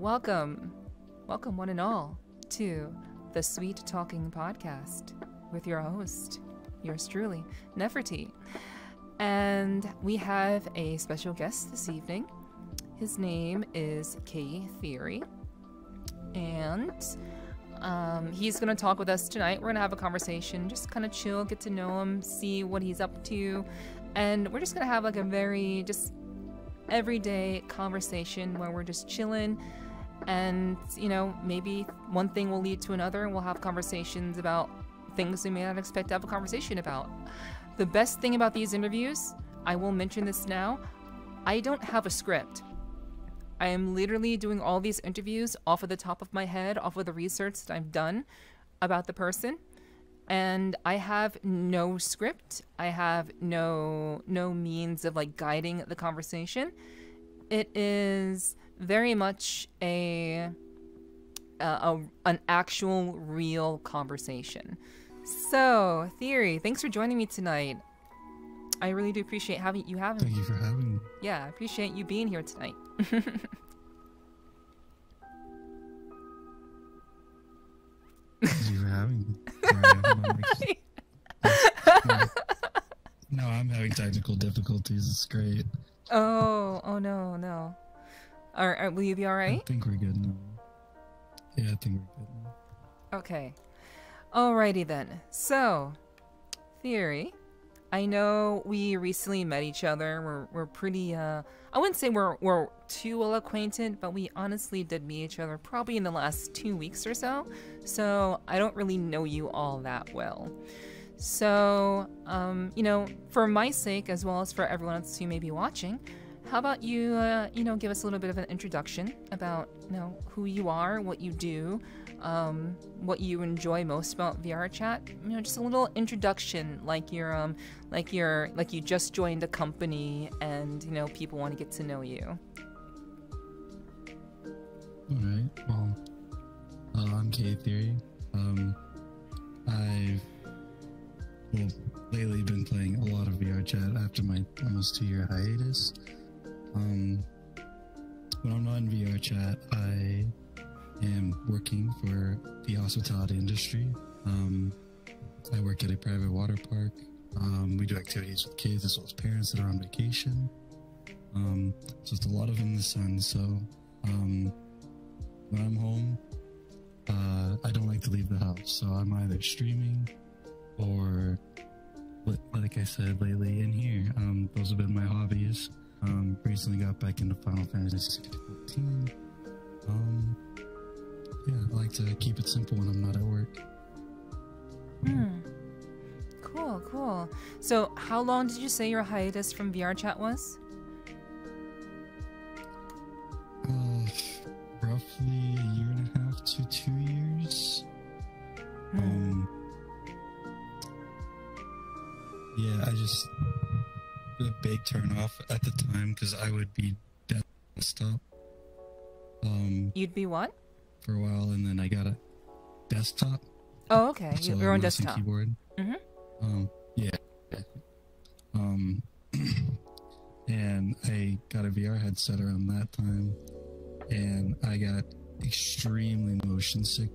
welcome one and all to the Sweet Talking Podcast with your host, yours truly, Nepherti. And we have a special guest this evening. His name is K Theory, and he's going to talk with us tonight. We're going to have a conversation, just kind of chill, get to know him, see what he's up to, and we're just going to have like a very just everyday conversation where we're just chilling, and you know, maybe one thing will lead to another, and we'll have conversations about things we may not expect to have a conversation about. The best thing about these interviews, I will mention this now, I don't have a script. I am literally doing all these interviews off of the top of my head, off of the research that I've done about the person, and I have no script. I have no means of like guiding the conversation. It is very much an actual real conversation. So, Theory, thanks for joining me tonight. I really do appreciate having me. Thank you for having me. Yeah, I appreciate you being here tonight. Thank you for having me. No, I'm having technical difficulties. It's great. Oh no. Will you be all right? I think we're good now. Yeah, I think we're good now. Okay. Alrighty then. So, Theory, I know we recently met each other. We're pretty, I wouldn't say we're too well acquainted, but we honestly did meet each other probably in the last 2 weeks or so. So I don't really know you all that well. So, you know, for my sake, as well as for everyone else who may be watching, how about you, you know, give us a little bit of an introduction about, you know, who you are, what you do, what you enjoy most about VRChat. You know, just a little introduction, like you just joined a company, and you know, people want to get to know you. All right. Well, I'm K Theory. I've lately been playing a lot of VRChat after my almost 2-year hiatus. When I'm not in VRChat, I am working for the hospitality industry. I work at a private water park. We do activities with kids as well as parents that are on vacation. Just a lot of in the sun. So when I'm home, I don't like to leave the house. So I'm either streaming or, like I said, lately in here. Those have been my hobbies. Recently got back into Final Fantasy 14. Yeah, I like to keep it simple when I'm not at work. Cool. So how long did you say your hiatus from VRChat was? Roughly 1.5 to 2 years. Yeah, I just a big turn off at the time because I would be desktop. You'd be what? For a while, and then I got a desktop. Oh, okay. So Your own desktop. Keyboard. Yeah. And I got a VR headset around that time, and I got extremely motion sick.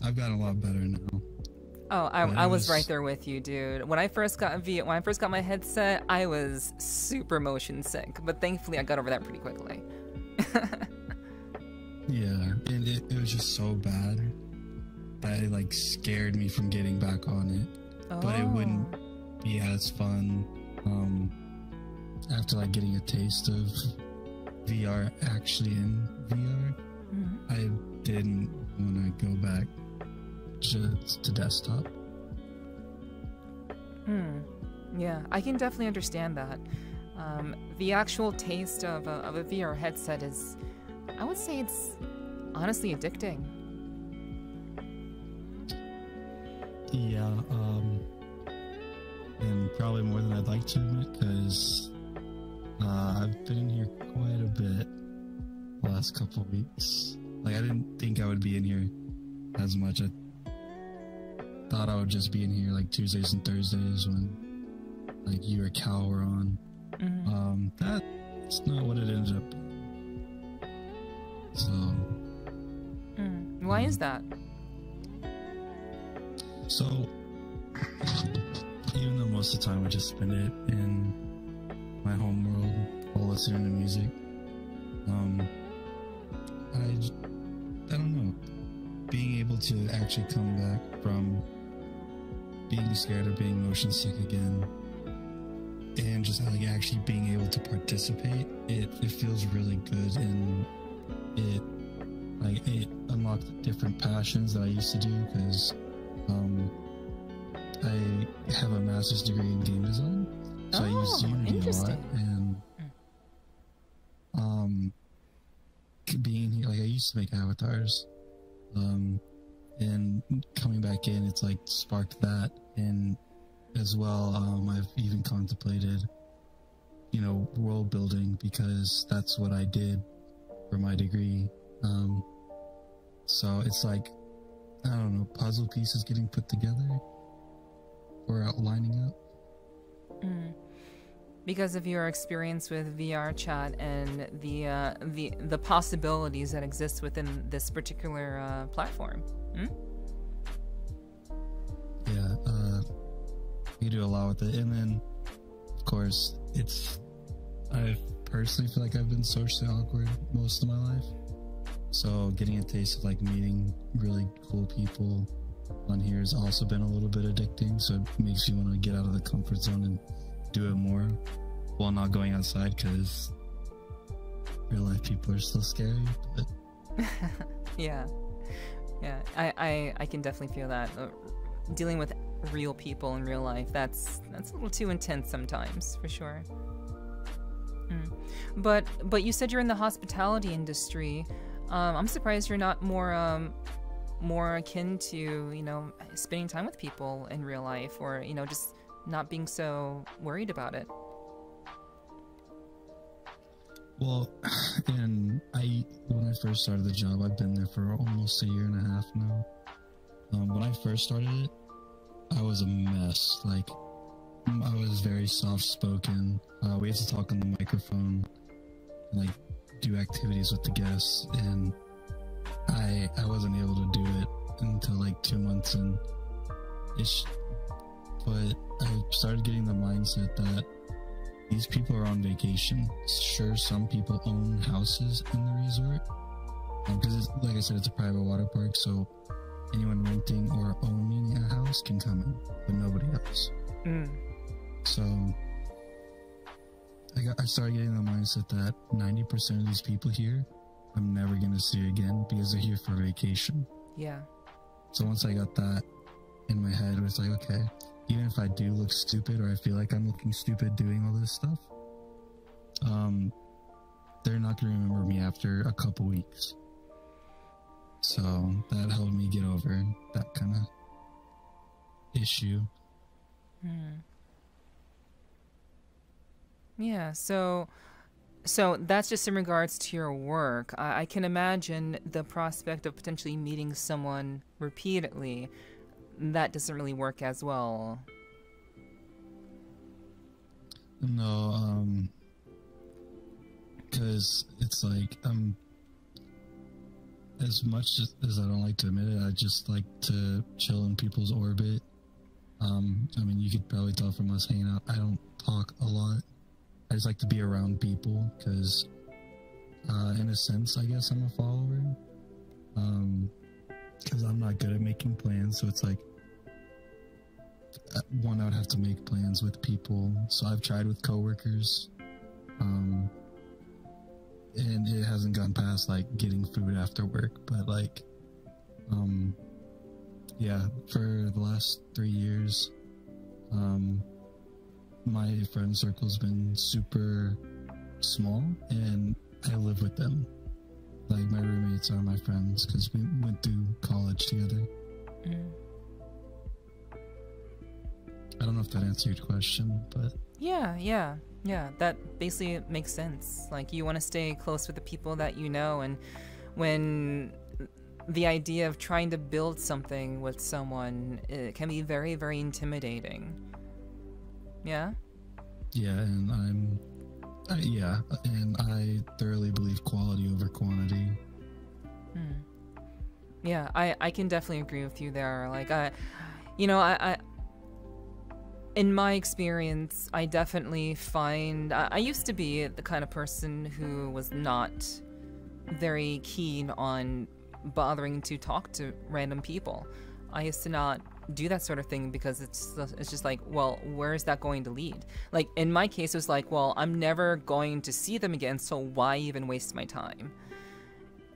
I've gotten a lot better now. Oh, I was right there with you, dude. When I first got my headset, I was super motion sick, but thankfully I got over that pretty quickly. Yeah, and it was just so bad that it like scared me from getting back on it. Oh. But it wouldn't be as fun after like getting a taste of VR actually in VR. I didn't want to go back just to desktop. Yeah, I can definitely understand that. The actual taste of a VR headset is, I would say it's honestly addicting. Yeah, and probably more than I'd like to admit, because I've been in here quite a bit the last couple of weeks. Like, I didn't think I would be in here as much. I thought I would just be in here like Tuesdays and Thursdays when like you or Cal were on. That's not what it ended up being. Why is that? So, even though most of the time I just spend it in my home world while listening to music, I don't know. Being able to actually come back from being scared or being motion sick again, and just like actually being able to participate, it feels really good, and it unlocked different passions that I used to do, because I have a master's degree in game design, so I use Unity a lot, and being here, like I used to make avatars, and coming back in, it's like sparked that, and as well, I've even contemplated, world building, because that's what I did for my degree. So it's like, I don't know, puzzle pieces getting put together or lining up. Because of your experience with VRChat and the possibilities that exist within this particular platform. Yeah, you do a lot with it, and then of course I personally feel like I've been socially awkward most of my life, so getting a taste of like meeting really cool people on here has also been a little bit addicting, so it makes you want to get out of the comfort zone and do it more while not going outside, because real life people are still scary. But yeah, I can definitely feel that. Dealing with real people in real life, that's a little too intense sometimes, for sure. But you said you're in the hospitality industry. I'm surprised you're not more akin to spending time with people in real life, or just not being so worried about it. Well, and when I first started the job, I've been there for almost a year and a half now. When I first started it, I was a mess. Like, I was very soft-spoken. We had to talk on the microphone, and, like, do activities with the guests, and I wasn't able to do it until like 2 months in. But I started getting the mindset that these people are on vacation. Sure, some people own houses in the resort, because like I said, it's a private water park, so anyone renting or owning a house can come in, but nobody else. So I started getting the mindset that 90% of these people here I'm never gonna see again, because they're here for vacation. Yeah. So once I got that in my head, it was like, okay, even if I do look stupid, or I feel like I'm looking stupid doing all this stuff, they're not gonna remember me after a couple weeks. So that helped me get over that kind of issue. Yeah, so that's just in regards to your work. I can imagine the prospect of potentially meeting someone repeatedly. That doesn't really work as well. No, because it's like, as much as I don't like to admit it, I just like to chill in people's orbit. I mean, you could probably tell from us hanging out, I don't talk a lot. I just like to be around people, because in a sense, I guess I'm a follower, because I'm not good at making plans. So it's like, one, I would have to make plans with people. So I've tried with coworkers, and it hasn't gone past like getting food after work. But like, yeah, for the last 3 years, my friend circle's been super small, and I live with them. Like, my roommates are my friends, because we went through college together. I don't know if that answered your question, but... Yeah, that basically makes sense. Like, you want to stay close with the people that you know, and when the idea of trying to build something with someone, it can be very, very intimidating. Yeah? Yeah, and I thoroughly believe quality over quantity. Yeah, I can definitely agree with you there. Like, I in my experience, I definitely find I used to be the kind of person who was not very keen on bothering to talk to random people. I used to not do that sort of thing because it's just like, well, where is that going to lead? Like, in my case, it was like, well, I'm never going to see them again, so why even waste my time?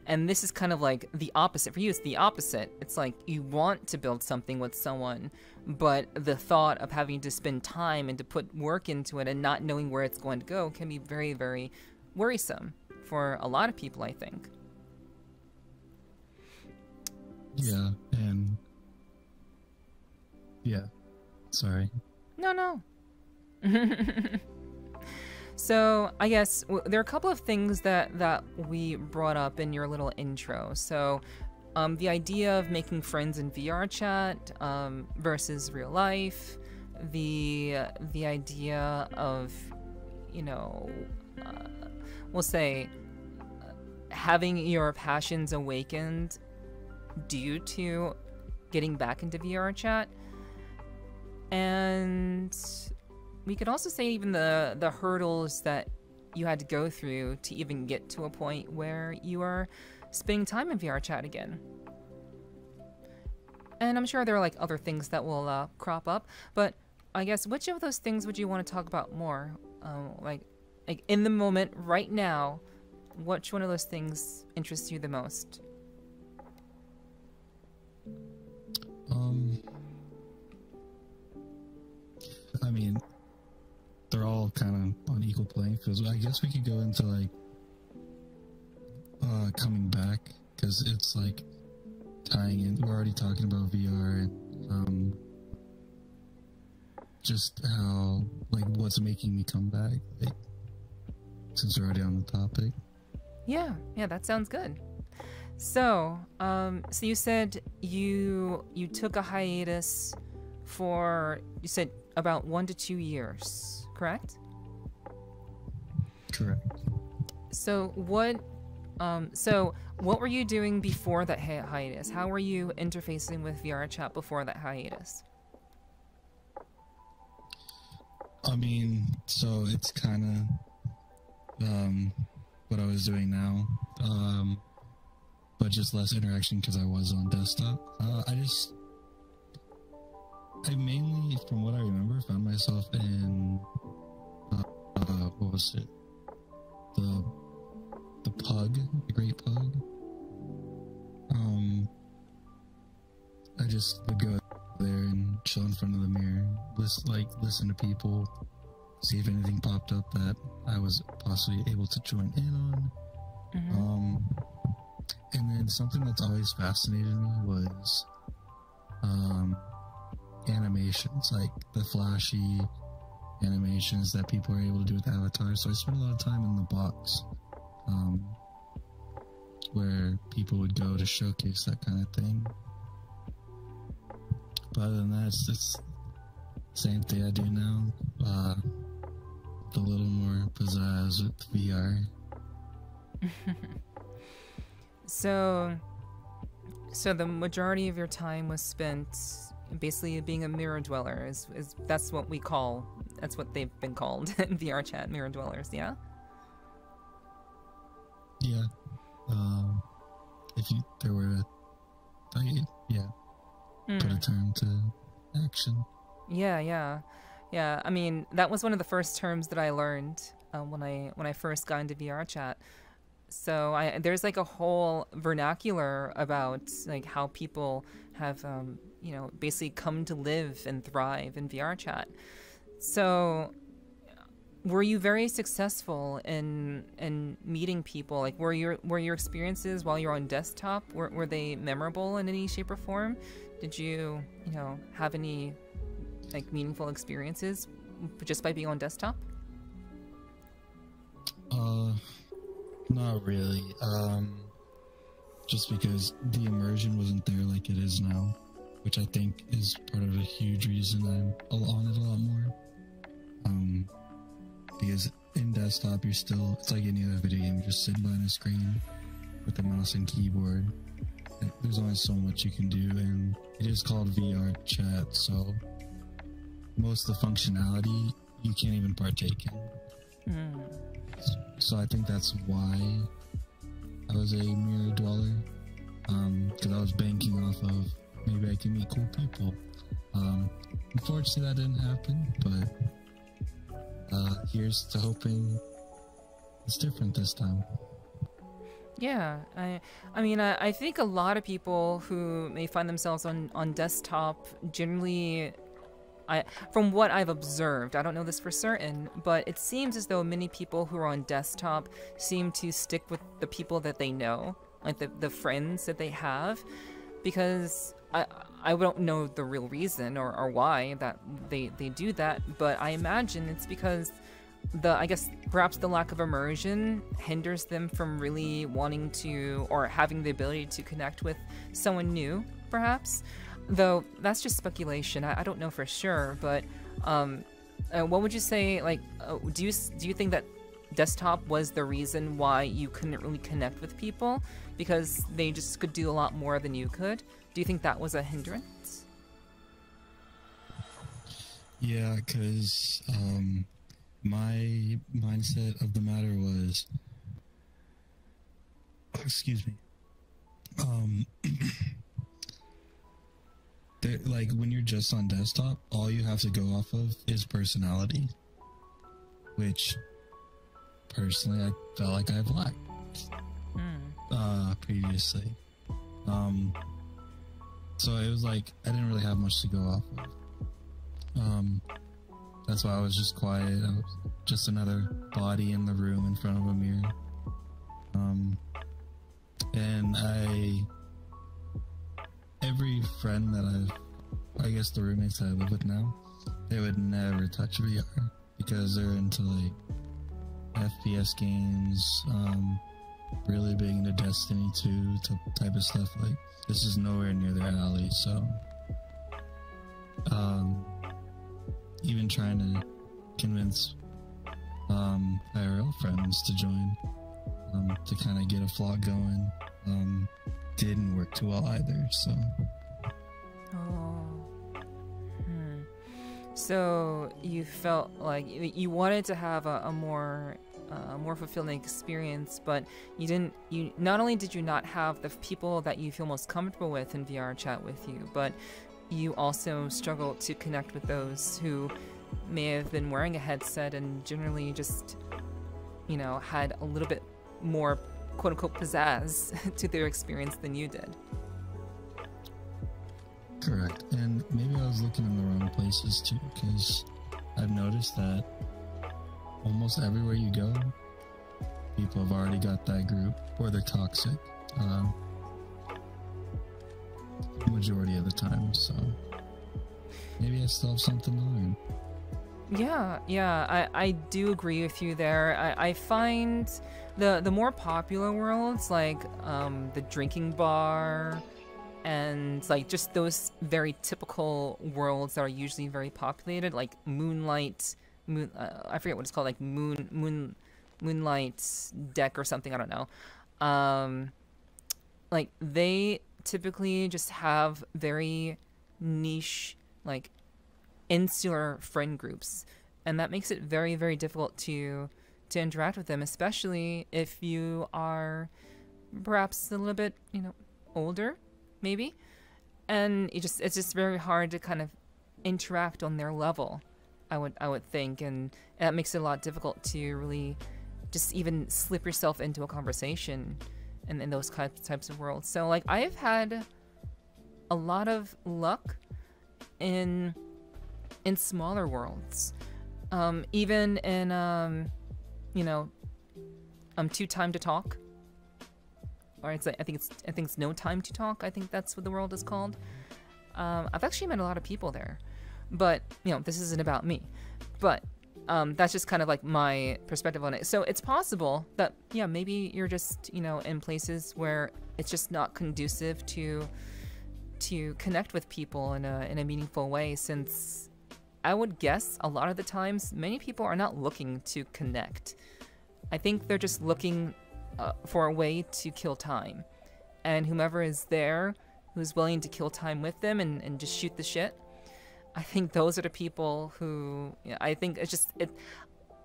And this is kind of like the opposite. For you, it's the opposite. It's like you want to build something with someone, but the thought of having to spend time and to put work into it and not knowing where it's going to go can be very, very worrisome for a lot of people, I think. Yeah, and yeah, sorry. No. So I guess there are a couple of things that we brought up in your little intro. So the idea of making friends in VRChat versus real life, the idea of, you know, we'll say having your passions awakened due to getting back into VRChat, and we could also say even the hurdles that you had to go through to even get to a point where you are spending time in VRChat again. And I'm sure there are like other things that will crop up, but I guess which of those things would you want to talk about more? Like in the moment right now, which one of those things interests you the most? I mean, they're all kind of on equal playing fields. I guess we could go into like coming back, because it's like tying in. We're already talking about VR and just how, like, what's making me come back, like, since we're already on the topic. Yeah, that sounds good. So, so you said you took a hiatus for, you said about 1 to 2 years, correct? Correct. So what were you doing before that hiatus? How were you interfacing with VRChat before that hiatus? I mean, so it's kind of what I was doing now, but just less interaction because I was on desktop. I mainly, from what I remember, found myself in what was it? The pug, the Great Pug. I just would go there and chill in front of the mirror, listen to people, see if anything popped up that I was possibly able to join in on. Mm-hmm. And then something that's always fascinated me was animations, like the flashy animations that people are able to do with avatars. So I spent a lot of time in the box, where people would go to showcase that kind of thing. But other than that, it's the same thing I do now, with a little more pizzazz with VR. So the majority of your time was spent basically being a mirror dweller. Is that's what they've been called in VRChat, mirror dwellers, yeah? Yeah. If there were put a term to action. Yeah. I mean, that was one of the first terms that I learned when I first got into VRChat. So there's like a whole vernacular about like how people have basically come to live and thrive in VRChat. So were you very successful in meeting people? Like were your experiences while you're on desktop, were they memorable in any shape or form? Did you have any like meaningful experiences just by being on desktop? Not really. Just because the immersion wasn't there like it is now, which I think is part of a huge reason I'm on it a lot more. Because in desktop, it's like any other video game, you're just sitting behind a screen with a mouse and keyboard, there's only so much you can do, and it is called VRChat, so most of the functionality you can't even partake in. So I think that's why I was a mirror dweller, because I was banking off of maybe I can meet cool people. Unfortunately that didn't happen, but here's to hoping it's different this time. Yeah, I mean, I think a lot of people who may find themselves on desktop generally, from what I've observed, I don't know this for certain, but it seems as though many people who are on desktop seem to stick with the people that they know, like the friends that they have, because I don't know the real reason or why that they do that, but I imagine it's because I guess perhaps the lack of immersion hinders them from really wanting to or having the ability to connect with someone new, perhaps. Though that's just speculation. I don't know for sure, but what would you say? Like, do you think that desktop was the reason why you couldn't really connect with people because they just could do a lot more than you could? Do you think that was a hindrance? Yeah, because my mindset of the matter was, excuse me, like when you're just on desktop, all you have to go off of is personality, which personally I felt like I've lacked previously. So it was like I didn't really have much to go off of. That's why I was just quiet. I was just another body in the room in front of a mirror. And every friend that I guess the roommates that I live with now, they would never touch VR because they're into like FPS games, really big into Destiny 2 type of stuff. Like this is nowhere near their alley, so even trying to convince IRL friends to join to kind of get a flock going didn't work too well either, so So you felt like you wanted to have a more fulfilling experience, but you not only did you not have the people that you feel most comfortable with in VR chat with you, but you also struggled to connect with those who may have been wearing a headset and generally just, had a little bit more quote-unquote pizzazz to their experience than you did. Correct. And maybe I was looking in the wrong places too, because I've noticed that almost everywhere you go, people have already got that group, or they're toxic. Majority of the time, so maybe I still have something to learn. Yeah, I do agree with you there. I find the more popular worlds, like the drinking bar, and like just those very typical worlds that are usually very populated, like I forget what it's called, like Moonlight Deck or something, I don't know. Like they typically just have very niche, like insular friend groups, and that makes it very, very difficult to interact with them, especially if you are perhaps a little bit, older, maybe, and it's just very hard to kind of interact on their level, I would think, and that makes it a lot difficult to really just even slip yourself into a conversation in those types of worlds. So like I've had a lot of luck in smaller worlds, even in Two Time to Talk, or it's like I think it's No Time to Talk. I think that's what the world is called. I've actually met a lot of people there, but this isn't about me. But that's just kind of like my perspective on it. So it's possible that maybe you're just in places where it's just not conducive to connect with people in a meaningful way, since I would guess a lot of the times many people are not looking to connect. I think they're just looking for a way to kill time, and whomever is there who's willing to kill time with them and just shoot the shit. I think those are the people who, I think it's just,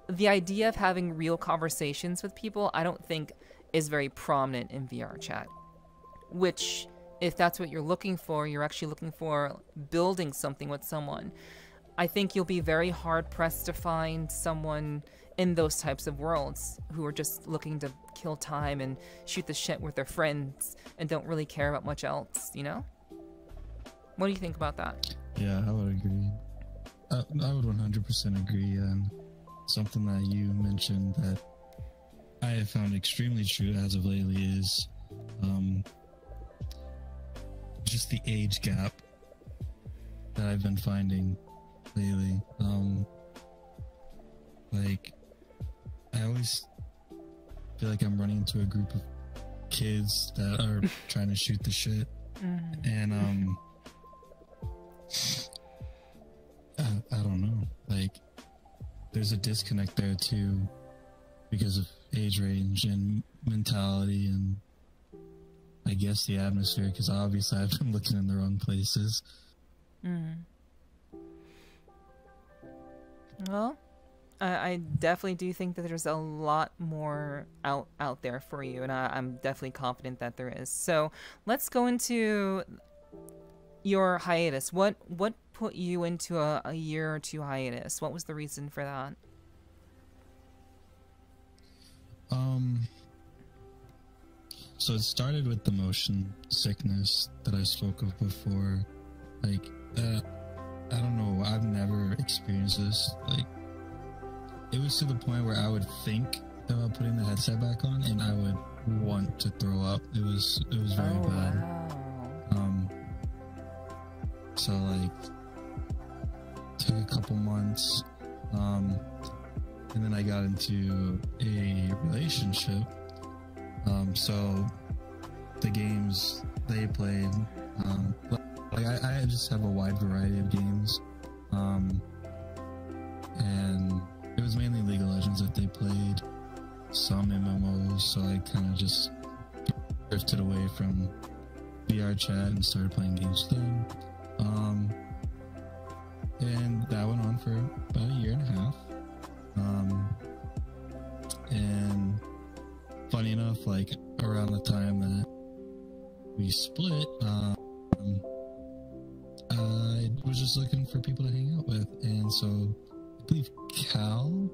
the idea of having real conversations with people, I don't think is very prominent in VRChat. Which, if that's what you're looking for, you're actually looking for building something with someone. I think you'll be very hard pressed to find someone in those types of worlds who are just looking to kill time and shoot the shit with their friends and don't really care about much else, you know? What do you think about that? Yeah, I would agree. I would 100% agree. And something that you mentioned that I have found extremely true as of lately is just the age gap that I've been finding lately. Like, I always feel like I'm running into a group of kids that are trying to shoot the shit. And I don't know, like, there's a disconnect there too because of age range and mentality and I guess the atmosphere, because obviously I've been looking in the wrong places. Well, I definitely do think that there's a lot more out there for you, and I'm definitely confident that there is. So let's go into your hiatus. What put you into a year or two hiatus? What was the reason for that? So it started with the motion sickness that I spoke of before. Like, I don't know, I've never experienced this. Like, it was to the point where I would think about putting the headset back on and I would want to throw up. It was very bad. Wow. So like, took a couple months, and then I got into a relationship. So the games they played, like I just have a wide variety of games, and it was mainly League of Legends that they played, some MMOs, so I kind of just drifted away from VRChat and started playing games with them. And that went on for about a year and a half. And funny enough, like around the time that we split, I was just looking for people to hang out with, and so I believe Cal.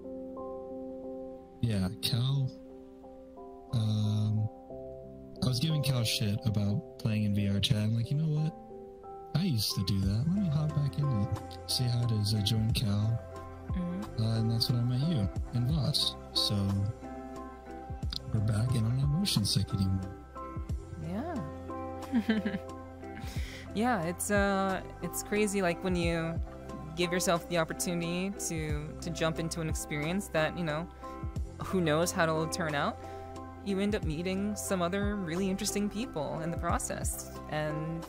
I was giving Cal shit about playing in VRChat. I'm like, you know what? I used to do that. Let me hop back in and see how it is. I joined Cal, and that's when I met you and Voss. So we're back, and I'm not motion sick anymore. Yeah. Yeah, it's crazy. Like when you give yourself the opportunity to jump into an experience that, you know, who knows how it'll turn out, you end up meeting some other really interesting people in the process. And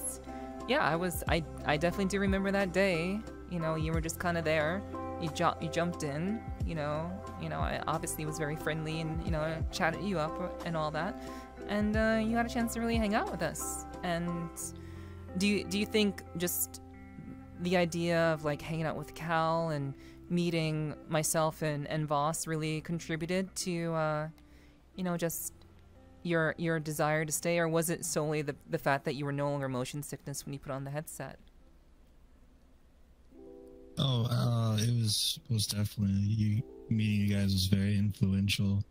yeah, I definitely do remember that day. You know, you were just kind of there. You jumped in. You know, I obviously was very friendly and, you know, I chatted you up and all that. And you had a chance to really hang out with us. And do you think just the idea of like hanging out with Cal and meeting myself and Voss really contributed to you know, just your desire to stay, or was it solely the fact that you were no longer motion sickness when you put on the headset? Oh, it was definitely meeting you guys was very influential.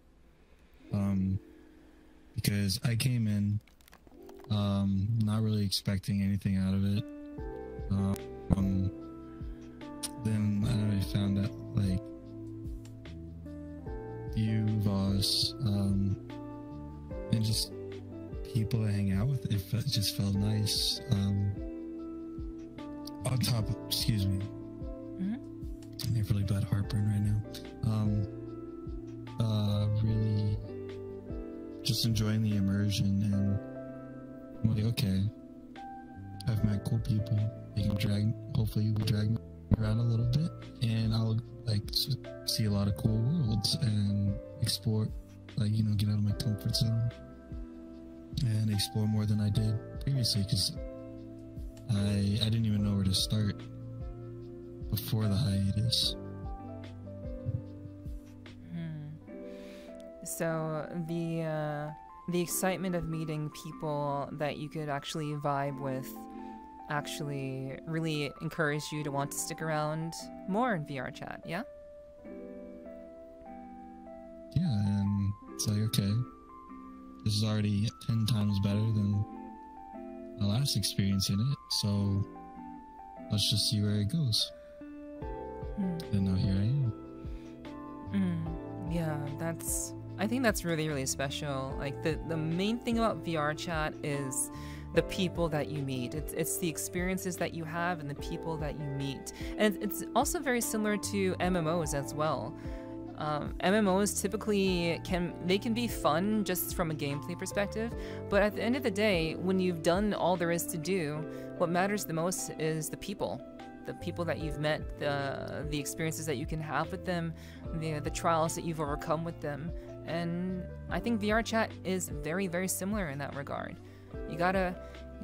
Because I came in not really expecting anything out of it. Then I found out, like, you, Voss, and just people to hang out with. It just felt nice. On top of, excuse me, I have really bad heartburn right now. Really just enjoying the immersion, and I'm like, okay, I've met cool people. They can hopefully drag me around a little bit, and I'll like see a lot of cool worlds and explore, like, you know, get out of my comfort zone. and explore more than I did previously, because I didn't even know where to start before the hiatus. So the excitement of meeting people that you could actually vibe with actually really encouraged you to want to stick around more in VRChat, yeah? Yeah, and it's like, okay, this is already 10 times better than my last experience in it, so let's just see where it goes. And now here I am. Yeah, I think that's really, really special. Like, the main thing about VRChat is the people that you meet. It's the experiences that you have and the people that you meet. And it's also very similar to MMOs as well. MMOs typically can be fun just from a gameplay perspective, but at the end of the day, when you've done all there is to do, what matters the most is the people that you've met, the experiences that you can have with them, the trials that you've overcome with them. And I think VRChat is very, very similar in that regard. You gotta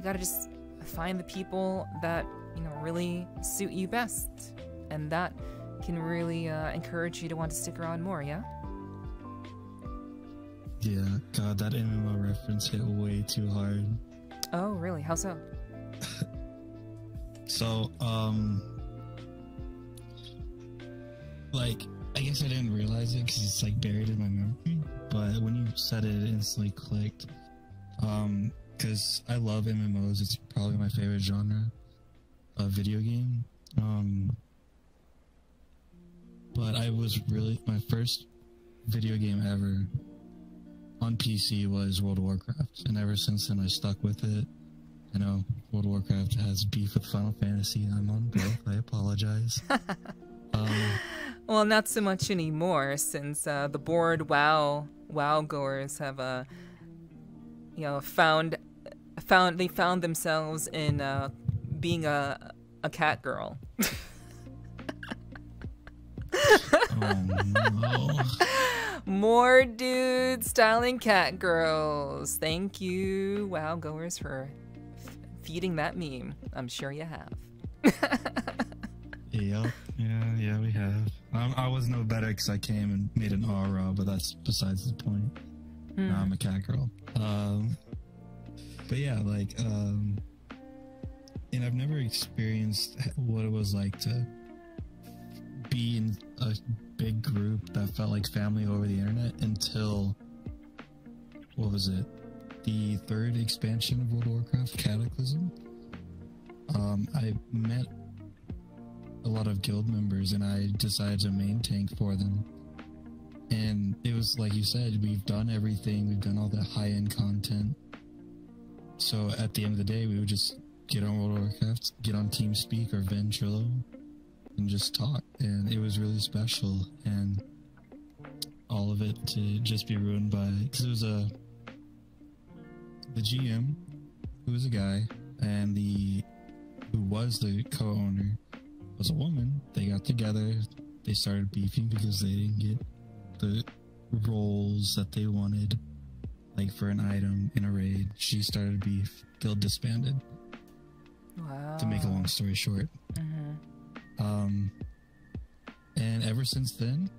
just find the people that, you know, really suit you best, and that can really encourage you to want to stick around more, yeah? Yeah, God, that MMO reference hit way too hard. Oh, really? How so? So, like, I guess I didn't realize it because it's, like, buried in my memory, but when you said it, it instantly clicked. Because I love MMOs. It's probably my favorite genre of video game. But I was really, my first video game ever on PC was World of Warcraft, and ever since then I stuck with it. I know World of Warcraft has beef with Final Fantasy. I'm on both. I apologize. Well, not so much anymore, since the bored WoW goers have you know, found themselves in being a cat girl. Oh no. More dudes styling cat girls. Thank you, WoW goers, for feeding that meme. I'm sure you have. Yep. Yeah, we have. I was no better because I came and made an aura, but that's besides the point. Now I'm a cat girl. But yeah, like, and I've never experienced what it was like to be in a big group that felt like family over the internet until, what was it? The third expansion of World of Warcraft, Cataclysm. I met a lot of guild members and I decided to main tank for them. And it was like you said, we've done everything, we've done all the high-end content. So at the end of the day, we would just get on World of Warcraft, get on TeamSpeak or Ventrilo, and just talk. And it was really special. And all of it to just be ruined by, because it was the GM, who was a guy, and who was the co-owner was a woman. They got together, they started beefing because they didn't get the roles that they wanted, like for an item in a raid. She started beef, guild disbanded. Wow. To make a long story short. And ever since then,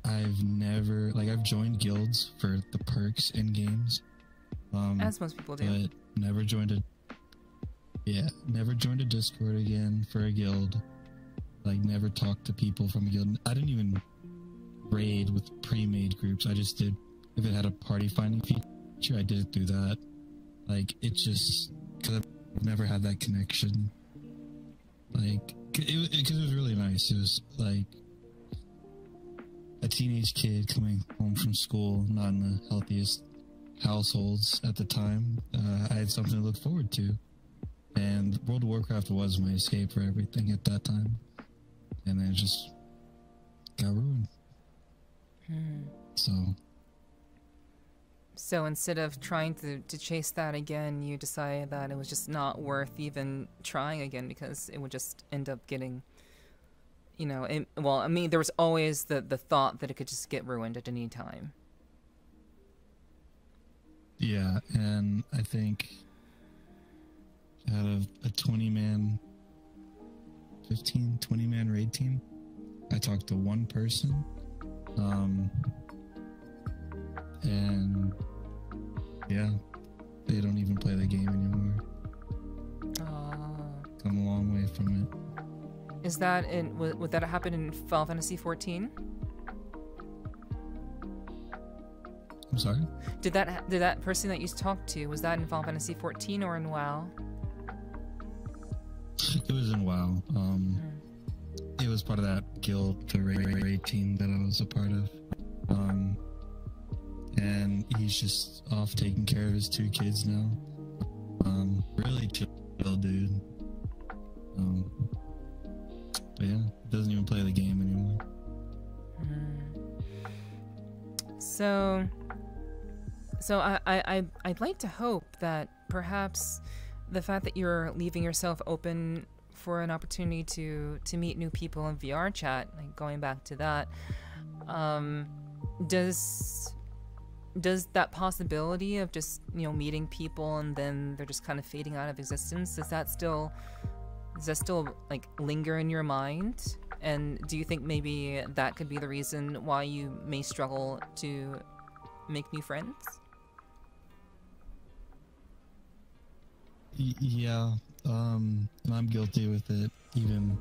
I've never, like, I've joined guilds for the perks in games. As most people do. But never joined a Discord again for a guild. Like, never talked to people from a guild. I didn't even raid with pre-made groups. I just did, if it had a party finding feature, I did it through that. Like, it just, because I've never had that connection. Like, because it was really nice. It was like a teenage kid coming home from school, not in the healthiest households at the time. I had something to look forward to. And World of Warcraft was my escape for everything at that time. And then it just got ruined. So instead of trying to chase that again, you decided that it was just not worth even trying again because it would just end up getting, you know, well, I mean, there was always the thought that it could just get ruined at any time. Yeah, and I think out of a 20-man, 20-man raid team, I talked to one person. And yeah, they don't even play the game anymore. Come a long way from it. Is that in, would that happen in Final Fantasy 14? I'm sorry? Did that person that you talked to, was that in Final Fantasy 14 or in WoW? It was in WoW. It was part of that guild, the raid team that I was a part of. And he's just off taking care of his 2 kids now. Really chill dude. But yeah, doesn't even play the game anymore. So I'd like to hope that perhaps the fact that you're leaving yourself open for an opportunity to meet new people in VRChat, like going back to that, does that possibility of just, you know, meeting people and then they're just kind of fading out of existence, does that still like linger in your mind? And do you think maybe that could be the reason why you may struggle to make new friends? Yeah, and I'm guilty with it, even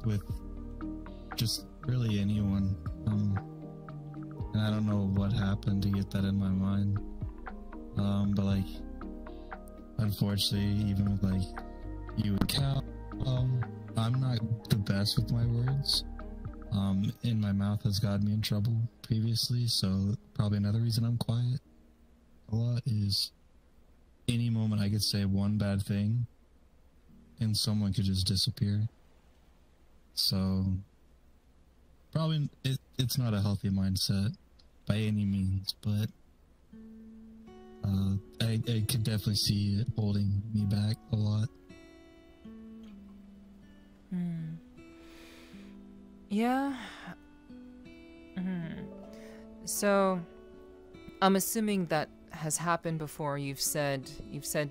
with just really anyone. And I don't know what happened to get that in my mind. But like, unfortunately, even with like you and Cal, I'm not the best with my words. And my mouth has gotten me in trouble previously, so probably another reason I'm quiet a lot is any moment I could say one bad thing and someone could just disappear. So probably it's not a healthy mindset by any means, but I could definitely see it holding me back a lot. Yeah. So I'm assuming that has happened before. You've said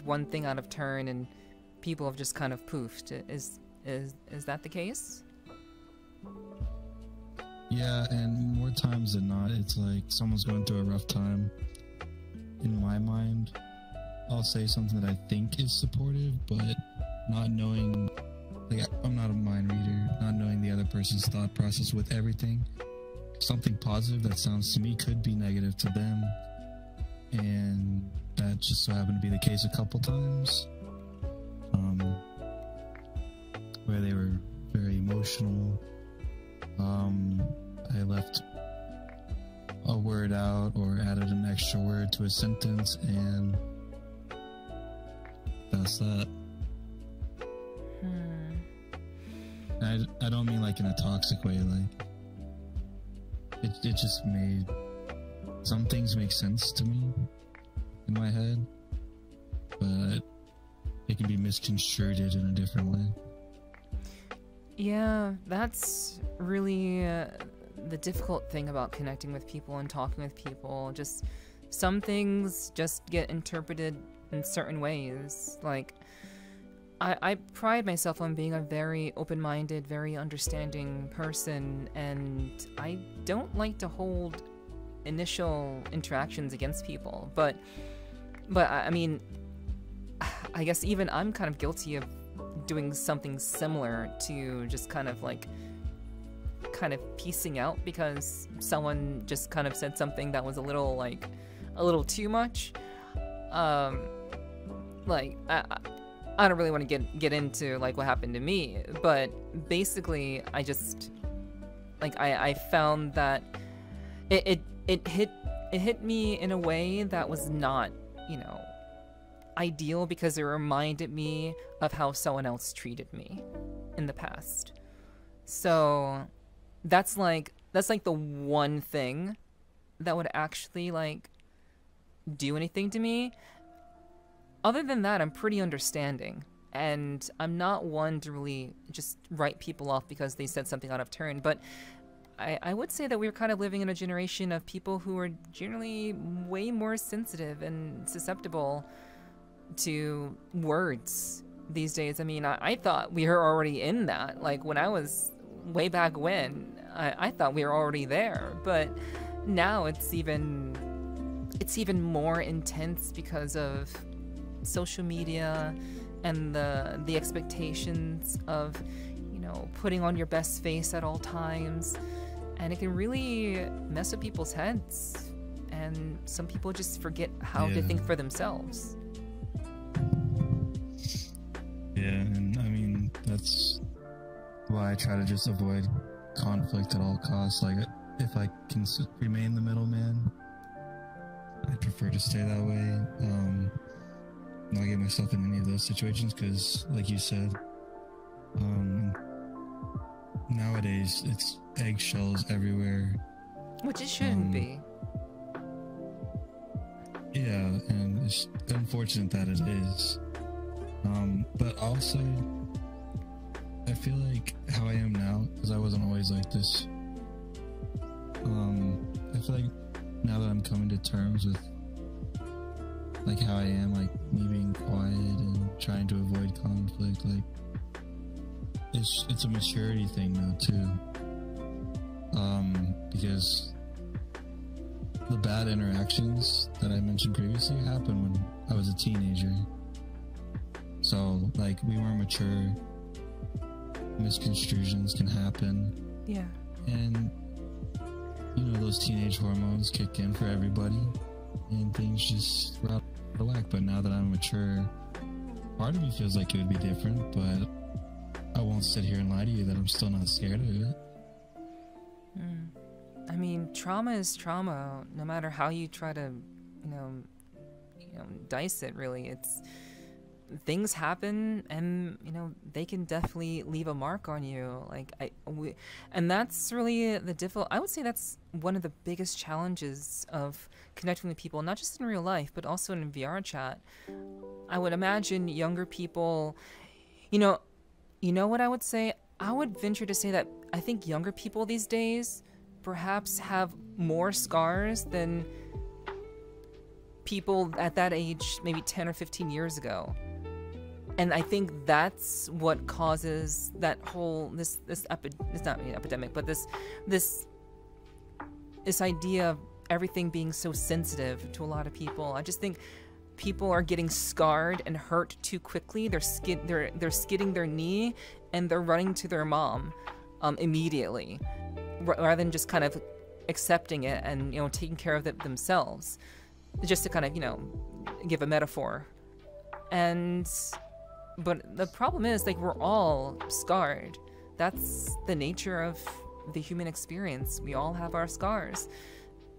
one thing out of turn and people have just kind of poofed. Is that the case? Yeah, and more times than not, it's like someone's going through a rough time. In my mind, I'll say something that I think is supportive, but not knowing, like, I'm not a mind reader, not knowing the other person's thought process with everything. Something positive that sounds to me could be negative to them, and that just so happened to be the case a couple times, where they were very emotional. I left a word out or added an extra word to a sentence, and that's that. I don't mean like in a toxic way, like it just made some things make sense to me in my head, but it can be misconstrued in a different way. Yeah, that's really the difficult thing about connecting with people and talking with people. Just some things just get interpreted in certain ways. Like, I pride myself on being a very open-minded, very understanding person, and I don't like to hold initial interactions against people. But I mean, I guess even I'm kind of guilty of doing something similar, to just kind of piecing out because someone just kind of said something that was a little too much. Like, I don't really want to get into like what happened to me, but basically I just I found that it hit me in a way that was not, you know, ideal, because it reminded me of how someone else treated me in the past. So that's like the one thing that would actually like do anything to me. Other than that, I'm pretty understanding, and I'm not one to really just write people off because they said something out of turn. But I would say that we're kind of living in a generation of people who are generally way more sensitive and susceptible to words these days. I mean, I thought we were already in that. Like when I was way back when, I thought we were already there. But now it's even more intense because of social media and the expectations of, you know, putting on your best face at all times. And it can really mess with people's heads. And some people just forget how to think for themselves. Yeah, and I mean, that's why I try to just avoid conflict at all costs. Like, if I can remain the middleman, I prefer to stay that way. Not get myself in any of those situations, because, like you said, nowadays it's eggshells everywhere. Which it shouldn't be. Yeah, and it's unfortunate that it is. But also, I feel like how I am now, because I wasn't always like this. I feel like now that I'm coming to terms with like how I am, like me being quiet and trying to avoid conflict, like it's a maturity thing now too. Because the bad interactions that I mentioned previously happened when I was a teenager. So, like, we weren't mature. Misconstrusions can happen. Yeah. And, you know, those teenage hormones kick in for everybody. And things just are out of whack. But now that I'm mature, part of me feels like it would be different. But I won't sit here and lie to you that I'm still not scared of it. I mean, trauma is trauma, no matter how you try to, you know, dice it. Really, it's things happen, and you know they can definitely leave a mark on you. Like and that's really the difficult. I would say that's one of the biggest challenges of connecting with people, not just in real life, but also in VR chat. I would imagine younger people, you know what I would say. I would venture to say that I think younger people these days perhaps have more scars than people at that age maybe 10 or 15 years ago. And I think that's what causes that whole it's not an epidemic, but this idea of everything being so sensitive to a lot of people. I just think people are getting scarred and hurt too quickly. They're skidding their knee and they're running to their mom immediately, rather than just kind of accepting it and, you know, taking care of it themselves, just to kind of, you know, give a metaphor. But the problem is, like, we're all scarred. That's the nature of the human experience. We all have our scars.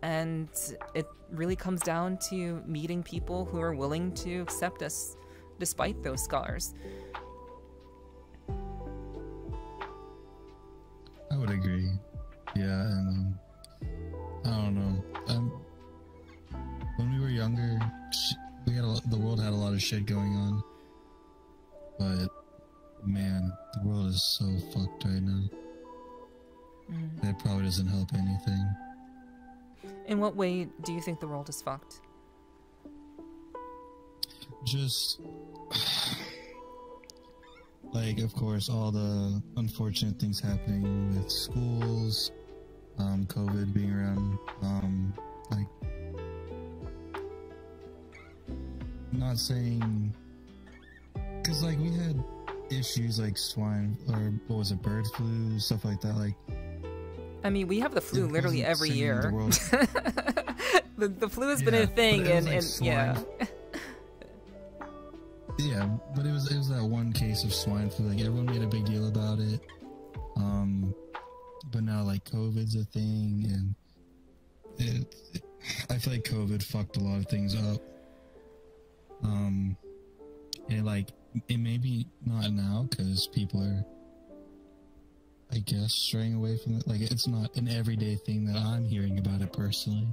And it really comes down to meeting people who are willing to accept us despite those scars. I would agree. Yeah, and I don't know. When we were younger, the world had a lot of shit going on. But man, the world is so fucked right now. That probably doesn't help anything. In what way do you think the world is fucked? Just like, of course, all the unfortunate things happening with schools, COVID being around, like, not saying, because like we had issues like swine, or what was it, bird flu, stuff like that. Like, I mean, we have the flu literally every year. The flu has been a thing, and yeah. Yeah, but it was that one case of swine flu. Like, everyone made a big deal about it. But now, like, COVID's a thing, and I feel like COVID fucked a lot of things up. And like, it may be not now because people are, I guess, straying away from it. Like, it's not an everyday thing that I'm hearing about it personally.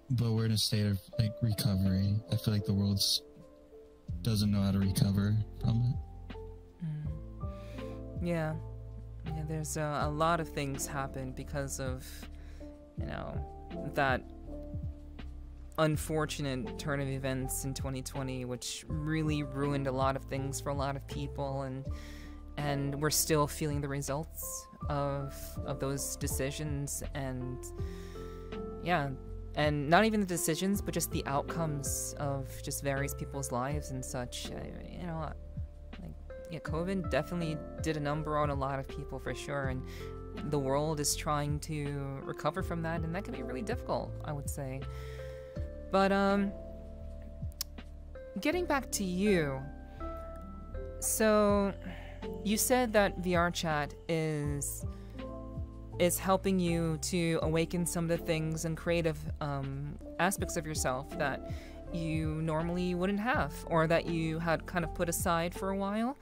But we're in a state of, like, recovery. I feel like the world doesn't know how to recover from it. Yeah. Yeah, there's a lot of things happened because of, you know, that unfortunate turn of events in 2020, which really ruined a lot of things for a lot of people, and we're still feeling the results of those decisions, and yeah, and not even the decisions, but just the outcomes of just various people's lives and such. You know, like, yeah, COVID definitely did a number on a lot of people for sure, and the world is trying to recover from that, and that can be really difficult, I would say. But getting back to you, so you said that VRChat is helping you to awaken some of the things and creative aspects of yourself that you normally wouldn't have, or that you had kind of put aside for a while.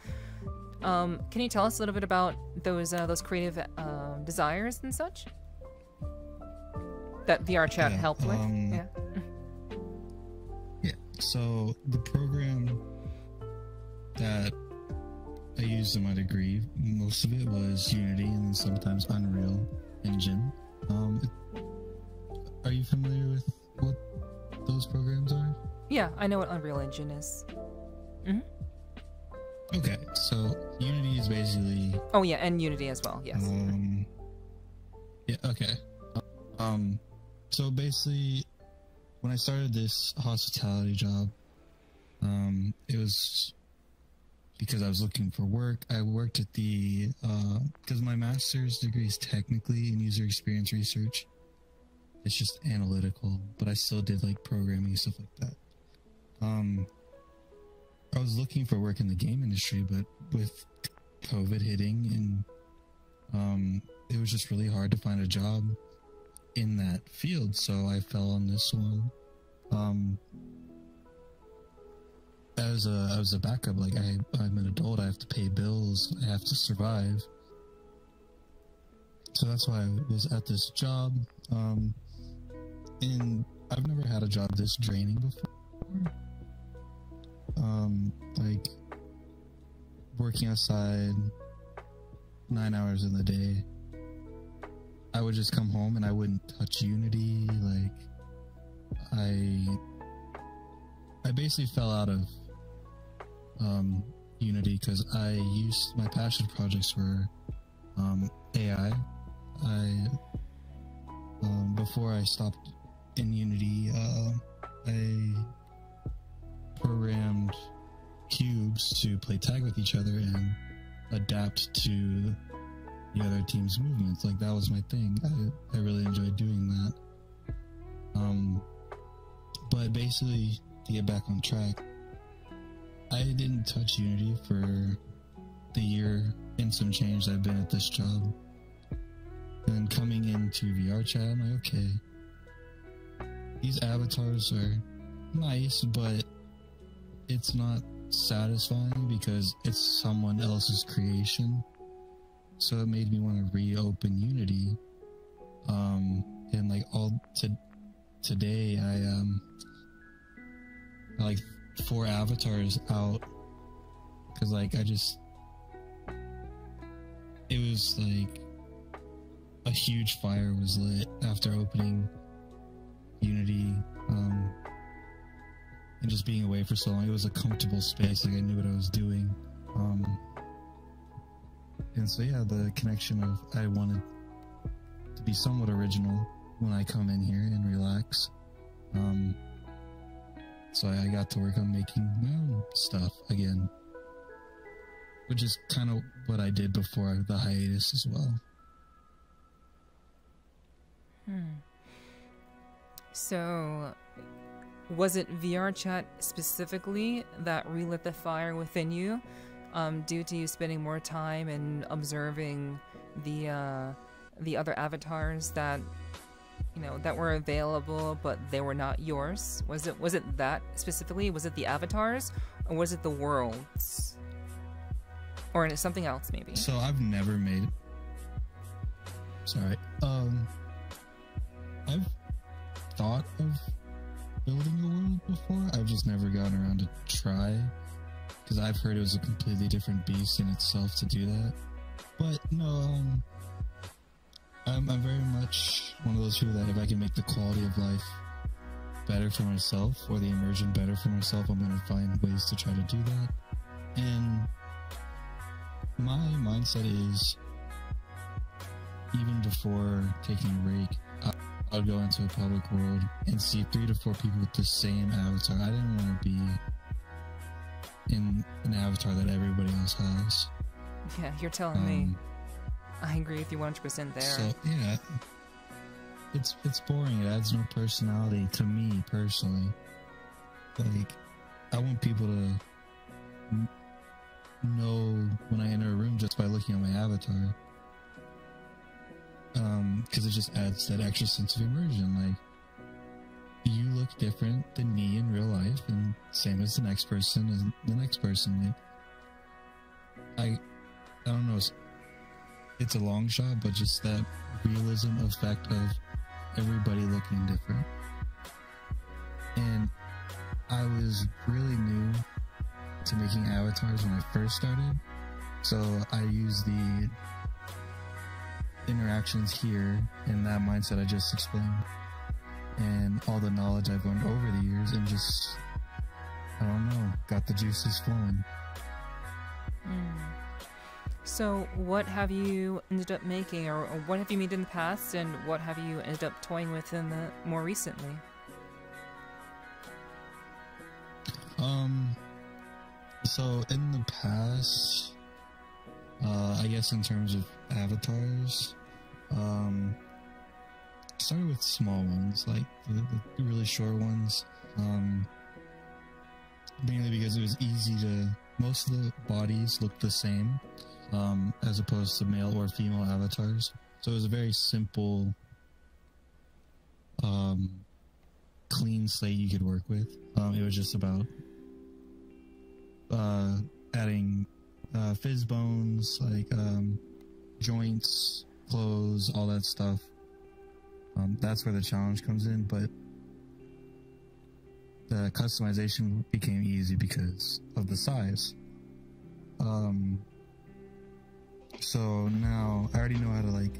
Can you tell us a little bit about those creative desires and such that VRChat helped with? Yeah. Yeah. So the program that I used in my degree, most of it was Unity and then sometimes Unreal Engine. Are you familiar with what those programs are? Yeah, I know what Unreal Engine is. Mm-hmm. Okay, so Unity is basically... Oh yeah, and Unity as well, yes. Yeah, okay. So basically, when I started this hospitality job, it was because I was looking for work. I worked at the, because my master's degree is technically in user experience research. It's just analytical, but I still did like programming and stuff like that. I was looking for work in the game industry, but with COVID hitting, and it was just really hard to find a job in that field, so I fell on this one. As a backup, like I'm an adult, I have to pay bills, I have to survive. So that's why I was at this job. And I've never had a job this draining before. Like working outside 9 hours in the day. I would just come home and I wouldn't touch Unity. Like I basically fell out of Unity because I used my passion projects were AI. Before I stopped in Unity, I programmed cubes to play tag with each other and adapt to the other team's movements. Like that was my thing. I really enjoyed doing that. But basically, to get back on track, I didn't touch Unity for the year and some change that I've been at this job. And coming into VRChat, I'm like, okay, these avatars are nice, but it's not satisfying because it's someone else's creation. So it made me want to reopen Unity. And like today, I like 4 avatars out because like it was like a huge fire was lit after opening Unity, and just being away for so long. It was a comfortable space, like I knew what I was doing. And so yeah, the connection of I wanted to be somewhat original when I come in here and relax. So I got to work on making my own stuff again, which is kind of what I did before the hiatus as well. So, was it VRChat specifically that relit the fire within you, due to you spending more time and observing the other avatars that, you know, that were available but they were not yours? Was it that specifically? Was it the avatars, or was it the worlds, or something else maybe? So I've never made. Sorry. I've thought of building a world before. I've just never gotten around to try, because I've heard it was a completely different beast in itself to do that. But no, I'm very much one of those people that if I can make the quality of life better for myself or the immersion better for myself, I'm going to find ways to try to do that. And my mindset is, even before taking a break, I'll go into a public world and see 3 to 4 people with the same avatar. I didn't want to be in an avatar that everybody else has. Yeah, you're telling me. I agree with you 100% there. So yeah, it's boring. It adds no personality to me personally. Like, I want people to know when I enter a room just by looking at my avatar. Because it just adds that extra sense of immersion. Like, you look different than me in real life, and same as the next person and the next person. Like, I don't know, it's a long shot, but just that realism effect of everybody looking different. And I was really new to making avatars when I first started, so I used the interactions here in that mindset I just explained, and all the knowledge I've learned over the years, and just, I don't know, got the juices flowing. So what have you ended up making, or what have you made in the past, and what have you ended up toying with in the more recently? So in the past, I guess in terms of avatars, started with small ones, like the really short ones, mainly because it was easy to, most of the bodies look the same, as opposed to male or female avatars. So it was a very simple, clean slate you could work with. It was just about adding fizz bones, like joints, clothes, all that stuff. That's where the challenge comes in, but the customization became easy because of the size. So now I already know how to like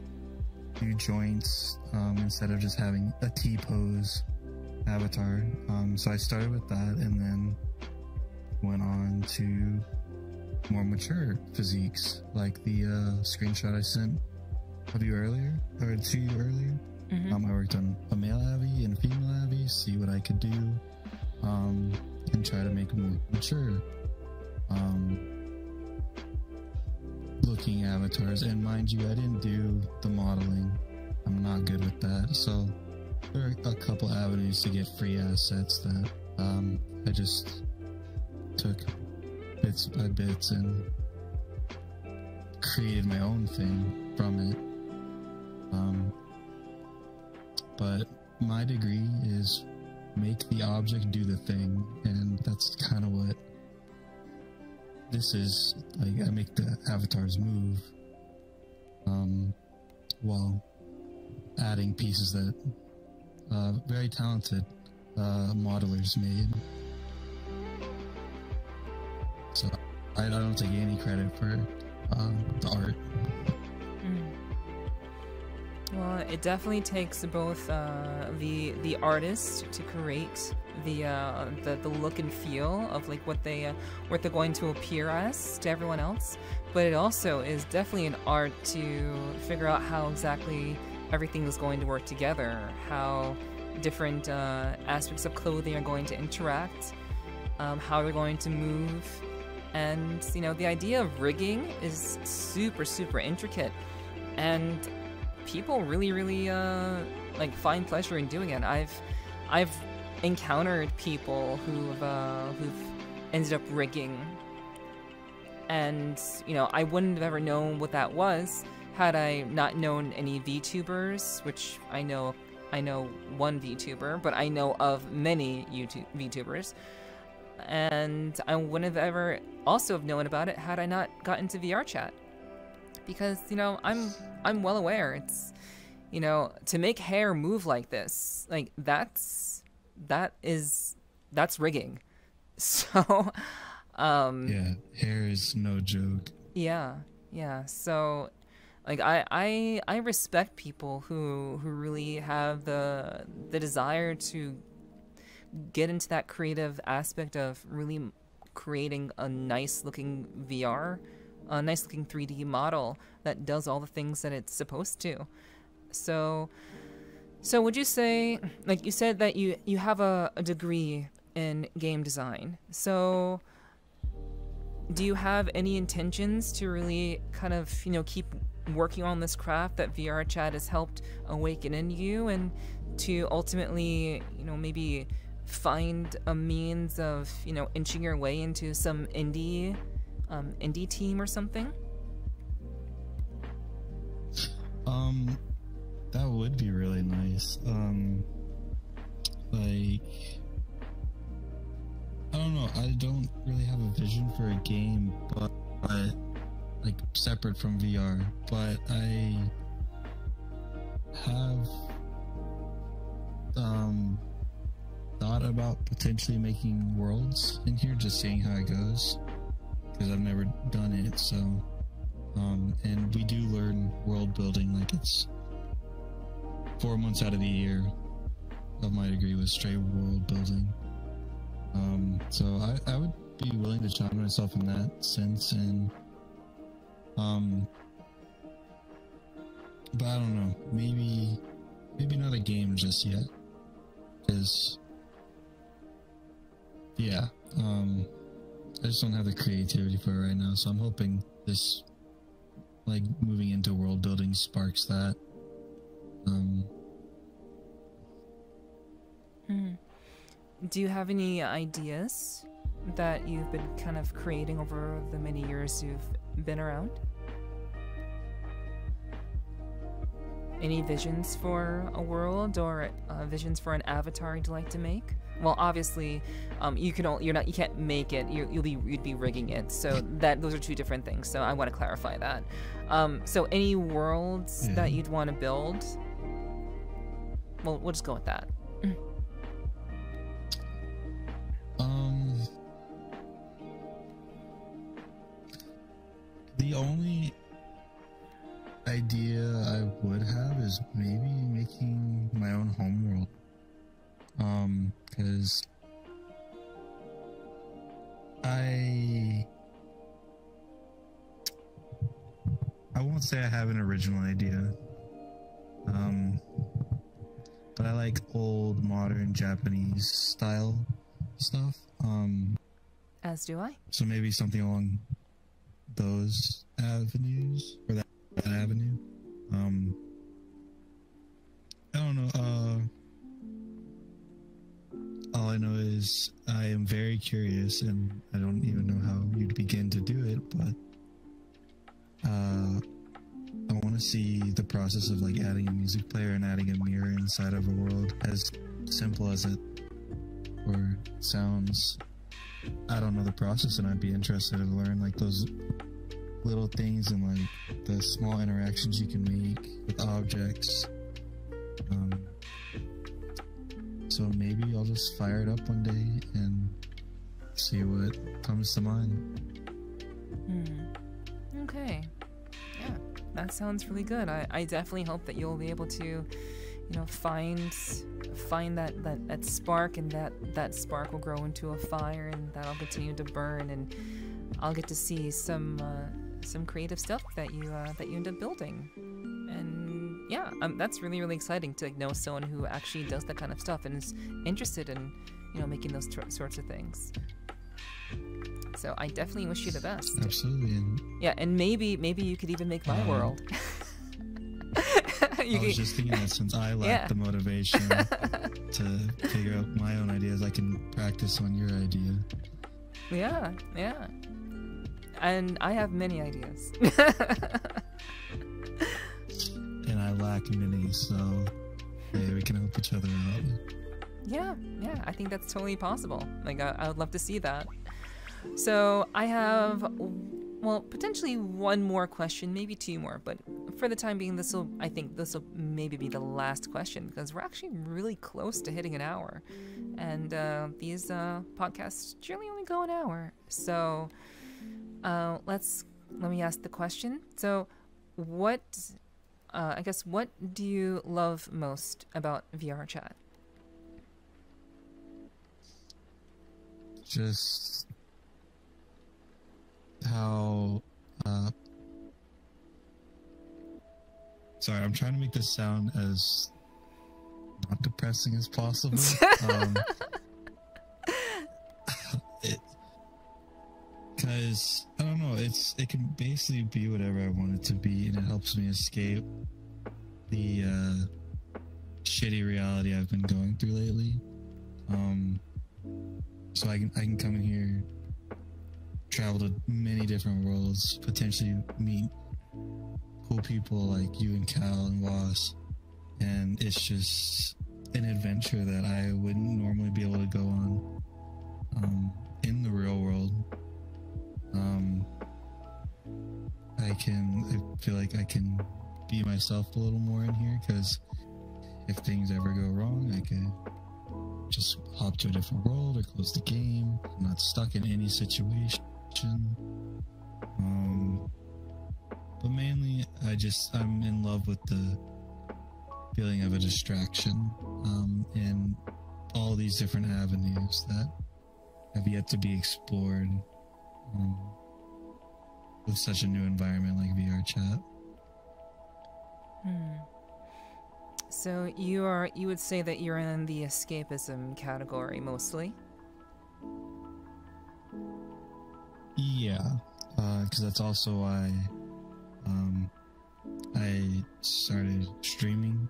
do joints instead of just having a T-pose avatar. So I started with that and then went on to more mature physiques, like the screenshot I sent of you earlier, or to you earlier. I worked on a male Abby and a female Abby, see what I could do, and try to make them more mature looking avatars. And mind you, I didn't do the modeling. I'm not good with that, so there are a couple avenues to get free assets that I just took bits by bits and created my own thing from it. But my degree is make the object do the thing, and that's kind of what this is. Like, I make the avatars move while adding pieces that very talented modelers made. So I don't take any credit for the art. Well, it definitely takes both the artist to create the look and feel of like what they're going to appear as to everyone else, but it also is definitely an art to figure out how exactly everything is going to work together, how different aspects of clothing are going to interact, how they're going to move. And you know, the idea of rigging is super intricate, and people really like find pleasure in doing it. I've encountered people who've ended up rigging, and you know, I wouldn't have ever known what that was had I not known any VTubers, which I know one VTuber, but I know of many VTubers. And I wouldn't have ever also have known about it had I not gotten to VRChat, because you know, I'm well aware it's, you know, to make hair move like this, like that's rigging. So yeah, hair is no joke. Yeah, Yeah. So, like, I respect people who really have the desire to get into that creative aspect of really creating a nice looking VR, a nice looking 3D model that does all the things that it's supposed to. So, would you say, like you said that you have a degree in game design. So do you have any intentions to really kind of, keep working on this craft that VRChat has helped awaken in you, and to ultimately, maybe find a means of, inching your way into some indie team or something? That would be really nice. Like, I don't know, I don't really have a vision for a game, but like separate from VR, but I have thought about potentially making worlds in here, just seeing how it goes, because I've never done it. So and we do learn world building, like it's 4 months out of the year of my degree was straight world building. So I would be willing to challenge myself in that sense, and but I don't know, maybe not a game just yet, because yeah, I just don't have the creativity for it right now. So I'm hoping this, like, moving into world building sparks that. Do you have any ideas that you've been kind of creating over the many years you've been around? Any visions for a world, or visions for an avatar you'd like to make? Well, obviously, you can't make it. You'd be rigging it. So those are two different things. So I want to clarify that. So any worlds that you'd want to build? Well, we'll just go with that. The only idea I would have is maybe making my own homeworld. Because I won't say I have an original idea. But I like old, modern Japanese style stuff. As do I. So maybe something along those avenues, or that avenue. I don't know. All I know is I am very curious, and I don't even know how you'd begin to do it, but I want to see the process of, like, adding a music player and adding a mirror inside of a world, as simple as it or sounds. I don't know the process, and I'd be interested to learn, like, those little things and, like, the small interactions you can make with objects. So maybe I'll just fire it up one day and see what comes to mind. Okay. Yeah, that sounds really good. I definitely hope that you'll be able to, find that spark, and that spark will grow into a fire, and that'll continue to burn, and I'll get to see some creative stuff that you end up building. And yeah, that's really, really exciting to, like, know someone who actually does that kind of stuff and is interested in, making those sorts of things. So I definitely wish you the best. Absolutely. Yeah, and maybe you could even make my world. I was just thinking that since I lack the motivation to figure out my own ideas, I can practice on your idea. Yeah. And I have many ideas. And I lack many, so hey, we can help each other out. Yeah, I think that's totally possible. Like, I would love to see that. So I have, well, potentially one more question, maybe two more, but for the time being, I think this will maybe be the last question, because we're actually really close to hitting an hour, and these podcasts generally only go an hour. So let's let me ask the question. So, what, I guess, what do you love most about VRChat? Just how, sorry, I'm trying to make this sound as not depressing as possible. Because I don't know, it can basically be whatever I want it to be, and it helps me escape the shitty reality I've been going through lately. So I can come in here, travel to many different worlds, potentially meet cool people like you and Cal and Ross, and it's just an adventure that I wouldn't normally be able to go on in the real world. I feel like I can be myself a little more in here, because if things ever go wrong, I can just hop to a different world or close the game. I'm not stuck in any situation. But mainly, I'm in love with the feeling of a distraction, and all these different avenues that have yet to be explored with such a new environment like VRChat. So you would say that you're in the escapism category mostly? Yeah, because that's also why I started streaming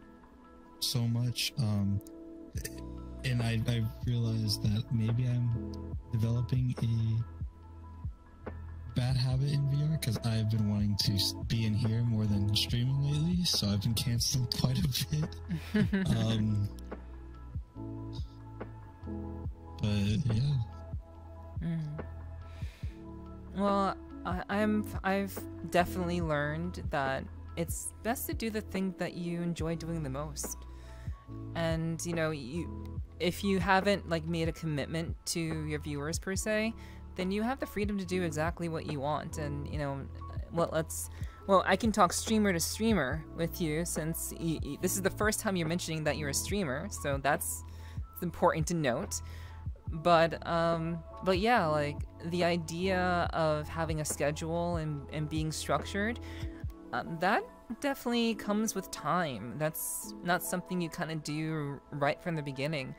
so much, and I realized that maybe I'm developing a bad habit in VR, because I've been wanting to be in here more than streaming lately, so I've been canceling quite a bit. But yeah. Well, I've definitely learned that it's best to do the thing that you enjoy doing the most. And if you haven't like made a commitment to your viewers per se, then you have the freedom to do exactly what you want. And I can talk streamer to streamer with you, since this is the first time you're mentioning that you're a streamer, so that's important to note. But yeah, like the idea of having a schedule and being structured, that definitely comes with time. That's not something you kind of do right from the beginning.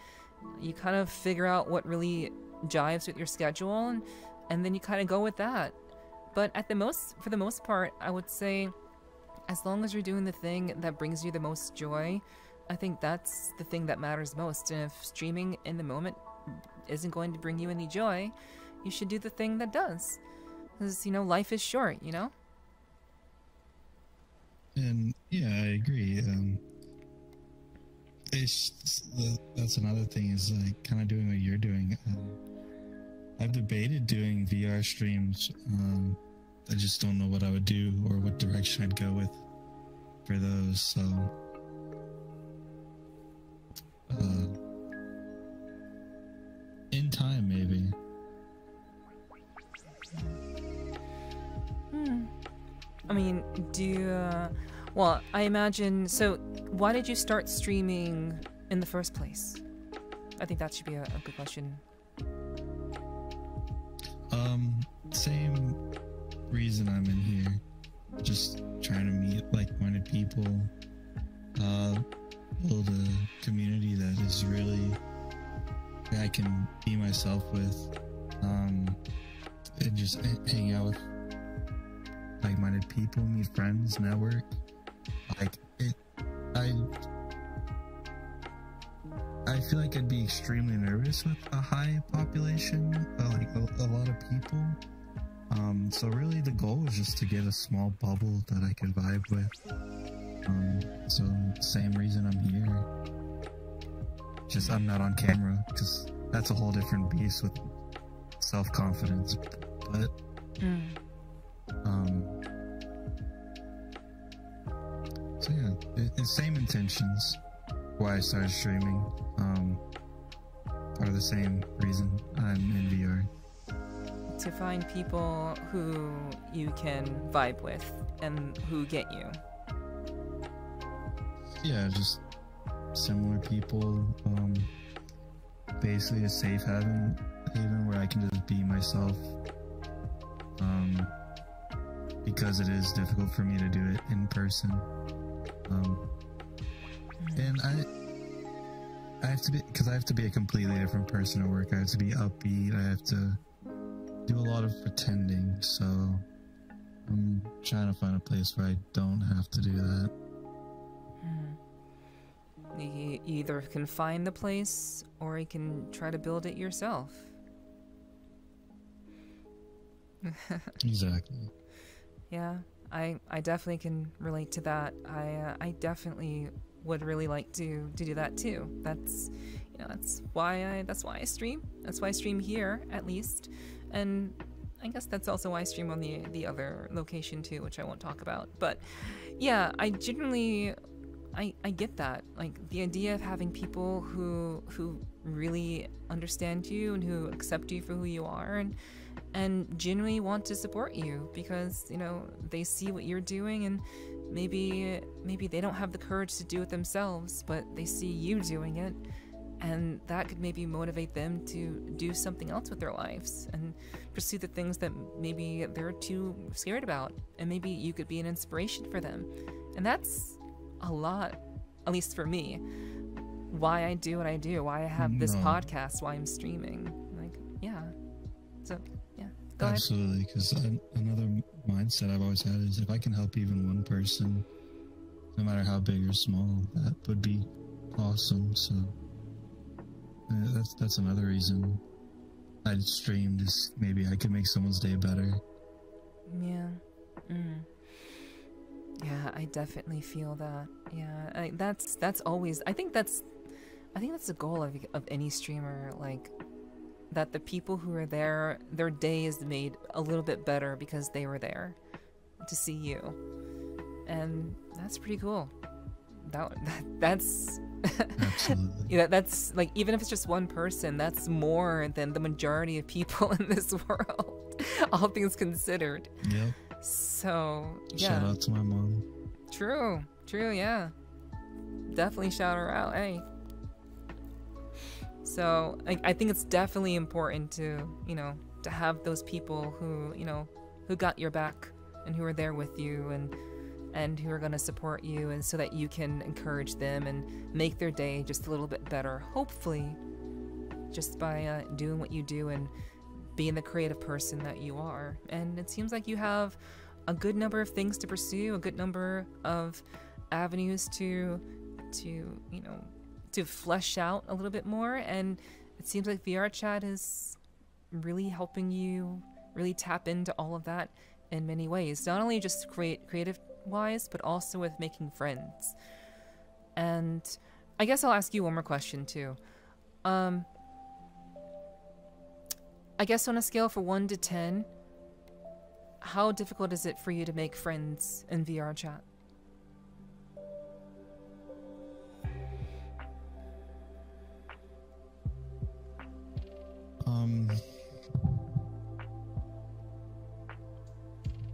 You kind of figure out what really jives with your schedule, and then you kind of go with that. But for the most part, I would say, as long as you're doing the thing that brings you the most joy, I think that's the thing that matters most. And if streaming in the moment isn't going to bring you any joy, you should do the thing that does. Because, life is short, And yeah, I agree. That's another thing, is like kind of doing what you're doing. I've debated doing VR streams. I just don't know what I would do or what direction I'd go with for those. So, in time, maybe. I mean, well, I imagine, so why did you start streaming in the first place? I think that should be a good question. Same reason I'm in here. Just trying to meet like-minded people, build a community that is really, I can be myself with, and just hang out with like-minded people, meet friends, network. I feel like I'd be extremely nervous with a high population, like a lot of people. So really the goal is just to get a small bubble that I could vibe with. So same reason I'm here. Just I'm not on camera, because that's a whole different beast with self-confidence. But so yeah, it's same intentions. Why I started streaming are the same reason I'm in VR. to find people who you can vibe with and who get you. Yeah, just similar people. Basically a safe haven where I can just be myself. Because it is difficult for me to do it in person. And I have to be, because I have to be a completely different person at work. I have to be upbeat. I have to do a lot of pretending. So I'm trying to find a place where I don't have to do that. You either can find the place or you can try to build it yourself. Exactly. Yeah, I definitely can relate to that. I definitely would really like to do that too. That's that's why I stream. That's why I stream here, at least. And I guess that's also why I stream on the other location too, which I won't talk about. But yeah, I genuinely I get that. Like the idea of having people who really understand you and who accept you for who you are and genuinely want to support you because, they see what you're doing and maybe they don't have the courage to do it themselves, but they see you doing it and that could maybe motivate them to do something else with their lives and pursue the things that maybe they're too scared about, and maybe you could be an inspiration for them. And that's a lot, at least for me, why I do what I do, why I have this podcast, why I'm streaming. Like, yeah. So, yeah. Go Absolutely, because another mindset I've always had is if I can help even one person, no matter how big or small, that would be awesome. So that's another reason I'd stream, just maybe I could make someone's day better. Yeah. Yeah, I definitely feel that. Yeah, that's always. I think that's the goal of any streamer. Like that the people who are there, their day is made a little bit better because they were there to see you, and that's pretty cool. That's Absolutely. yeah, that's like, even if it's just one person, that's more than the majority of people in this world, all things considered. Yep. So, yeah. Shout out to my mom. True, yeah. Definitely shout her out, hey. So, I think it's definitely important to, to have those people who, who got your back and who are there with you and who are going to support you, and so that you can encourage them and make their day just a little bit better, hopefully, just by doing what you do and being the creative person that you are. And it seems like you have a good number of things to pursue, a good number of avenues to flesh out a little bit more. And it seems like VRChat is really helping you really tap into all of that in many ways, not only just creative wise, but also with making friends. And I guess I'll ask you one more question too. I guess on a scale from 1 to 10, how difficult is it for you to make friends in VRChat?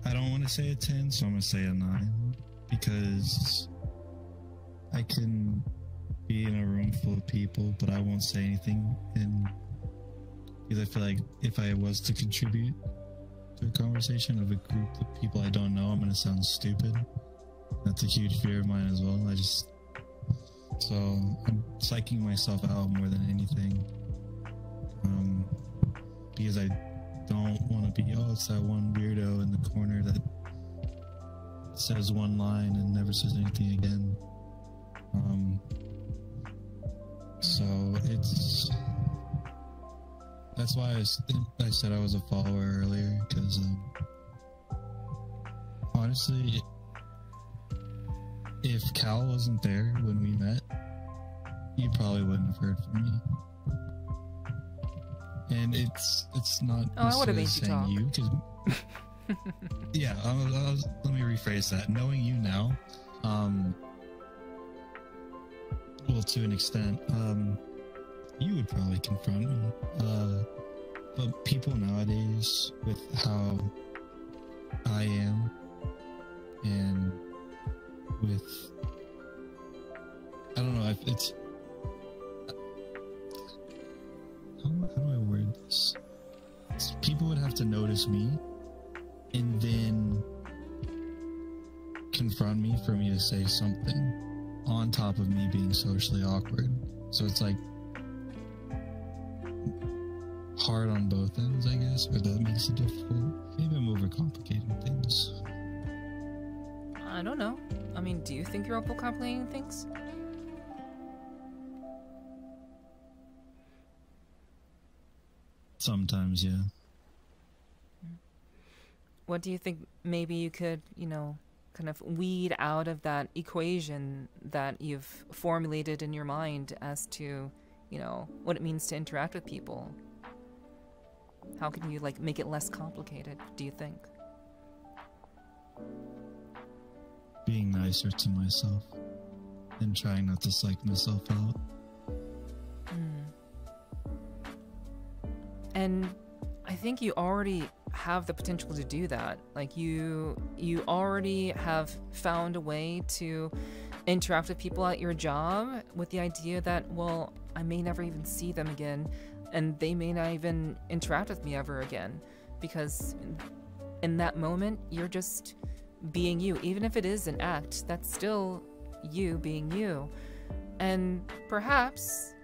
I don't want to say a 10, so I'm going to say a 9, because I can be in a room full of people, but I won't say anything, because I feel like if I was to contribute to a conversation of a group of people I don't know, I'm going to sound stupid. That's a huge fear of mine as well. So I'm psyching myself out more than anything, because I don't want to be, it's that one weirdo in the corner that says one line and never says anything again. So that's why I said I was a follower earlier, because honestly, if Cal wasn't there when we met, you probably wouldn't have heard from me. And it's not necessarily saying you, because yeah, let me rephrase that. Knowing you now, well, to an extent, you would probably confront me But people nowadays, with how I am, and with, I don't know if it's, how do I word this? People would have to notice me and then confront me for me to say something on top of me being socially awkward. So it's like hard on both ends, I guess, or that makes it difficult. Maybe I'm overcomplicating things. I don't know. I mean, do you think you're overcomplicating things? Sometimes, yeah. What do you think maybe you could, kind of weed out of that equation that you've formulated in your mind as to, what it means to interact with people? How can you, make it less complicated, do you think? Being nicer to myself and trying not to psych myself out. And I think you already have the potential to do that. Like you already have found a way to interact with people at your job with the idea that, well, I may never even see them again, and they may not even interact with me ever again, because in that moment you're just being you. Even if it is an act, that's still you being you. And perhaps,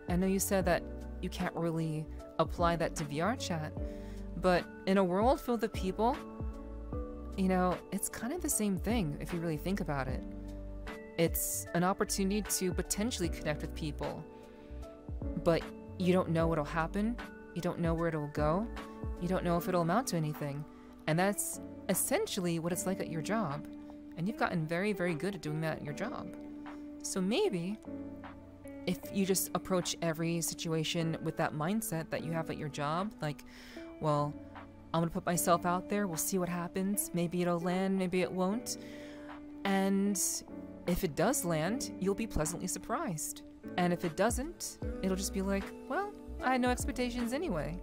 I know you said that you can't really apply that to VRChat, but in a world filled with people, it's kind of the same thing if you really think about it. It's an opportunity to potentially connect with people, but you don't know what'll happen, you don't know where it'll go, you don't know if it'll amount to anything. And that's essentially what it's like at your job. And you've gotten very, very good at doing that at your job. So maybe if you just approach every situation with that mindset that you have at your job, like, well, I'm gonna put myself out there, we'll see what happens, maybe it'll land, maybe it won't. And if it does land, you'll be pleasantly surprised. And if it doesn't, it'll just be like, well, I had no expectations anyway.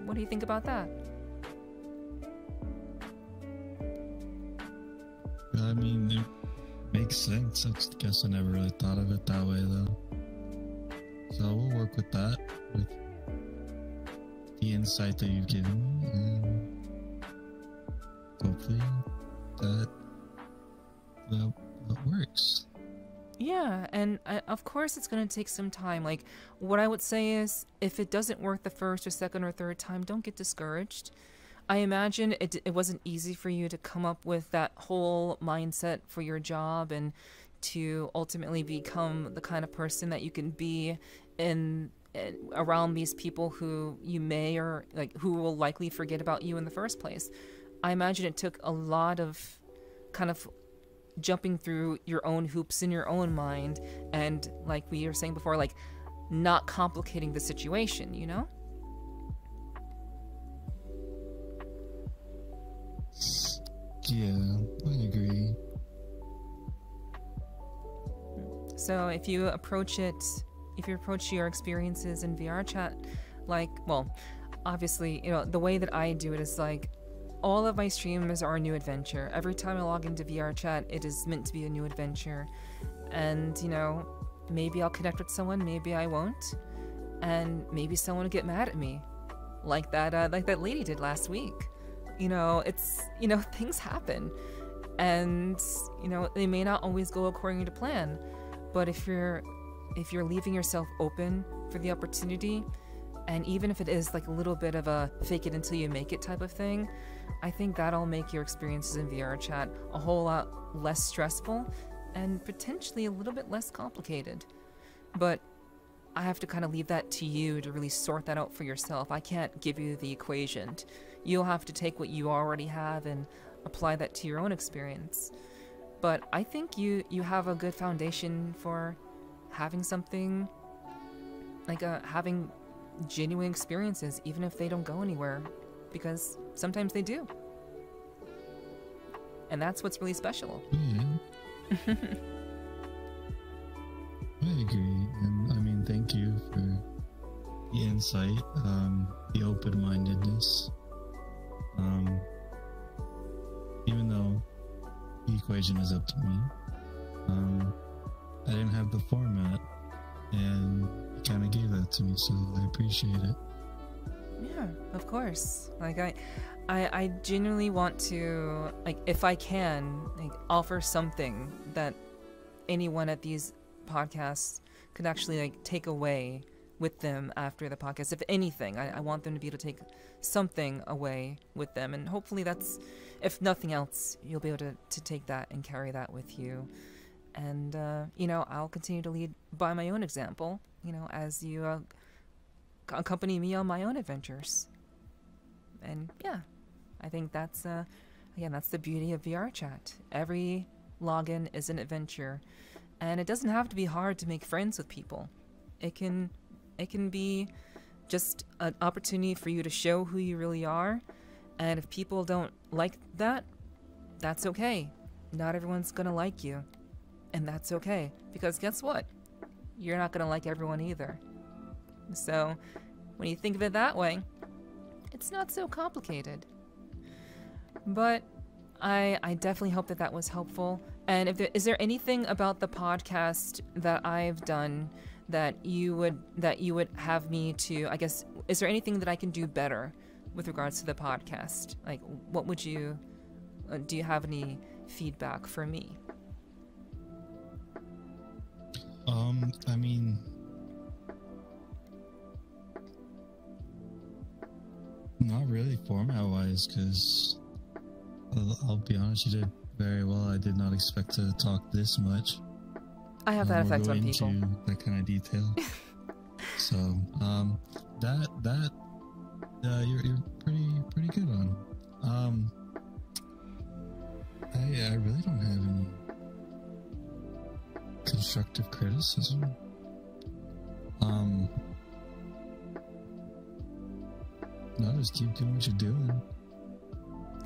What do you think about that? I mean, it makes sense. I guess I never really thought of it that way, though. So we'll work with that, with the insight that you've given me, and hopefully that works. Yeah, and of course it's going to take some time. Like, what I would say is, if it doesn't work the first or second or third time, don't get discouraged. I imagine it wasn't easy for you to come up with that whole mindset for your job and to ultimately become the kind of person that you can be in around these people who you may, or who will likely forget about you in the first place. I imagine it took a lot of kind of jumping through your own hoops in your own mind, and like we were saying before, not complicating the situation, Yeah, I agree. So if you approach your experiences in VRChat, well, obviously, the way that I do it is all of my streams are a new adventure. Every time I log into VRChat, it is meant to be a new adventure. And, maybe I'll connect with someone, maybe I won't. And maybe someone will get mad at me. Like that lady did last week. Things happen. And, they may not always go according to plan. But if you're leaving yourself open for the opportunity, and even if it is a little bit of a fake it until you make it type of thing, I think that'll make your experiences in VRChat a whole lot less stressful and potentially a little bit less complicated. But I have to kind of leave that to you to really sort that out for yourself. I can't give you the equation. You'll have to take what you already have and apply that to your own experience. But I think you have a good foundation for having something, having genuine experiences, even if they don't go anywhere, because sometimes they do. And that's what's really special. Yeah. I agree. And I mean, thank you for insight, the open-mindedness. Even though the equation is up to me, I didn't have the format, and you kind of gave that to me, so I appreciate it. Yeah, of course. Like I genuinely want to, like, if I can, like, offer something that anyone at these podcasts could actually, like, take away with them after the podcast. If anything, I want them to be able to take something away with them, and hopefully that's, if nothing else, you'll be able to take that and carry that with you. And you know, I'll continue to lead by my own example, you know, as you accompany me on my own adventures. And yeah, I think that's again, that's the beauty of VRChat. Every login is an adventure, and it doesn't have to be hard to make friends with people. It can be just an opportunity for you to show who you really are, and if people don't like that, that's okay. Not everyone's gonna like you, and that's okay, because guess what? You're not gonna like everyone either. So when you think of it that way, it's not so complicated. But I definitely hope that was helpful. And is there anything about the podcast that I've done that you would have me to, I guess, is there anything that I can do better with regards to the podcast? Like, what would you, do you have any feedback for me? I mean, not really format-wise, because I'll be honest, you did very well. I did not expect to talk this much. I have that effect on people. Into that kind of detail. So, you're pretty good on. I really don't have any constructive criticism. No, just keep doing what you're doing.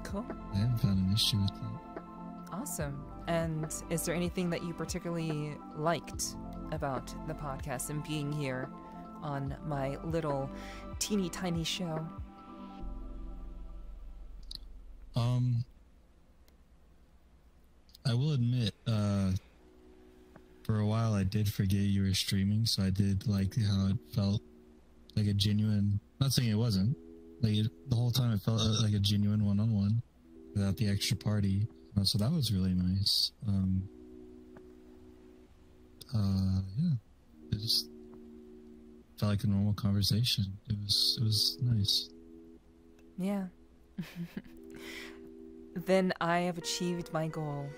Cool. I haven't found an issue with that. Awesome. And is there anything that you particularly liked about the podcast and being here on my little teeny tiny show? I will admit, for a while I did forget you were streaming, so I did like how it felt like a genuine, not saying it wasn't, like the whole time it felt like a genuine one-on-one without the extra party. So that was really nice. Yeah, it just felt like a normal conversation. It was nice. Yeah. Then I have achieved my goal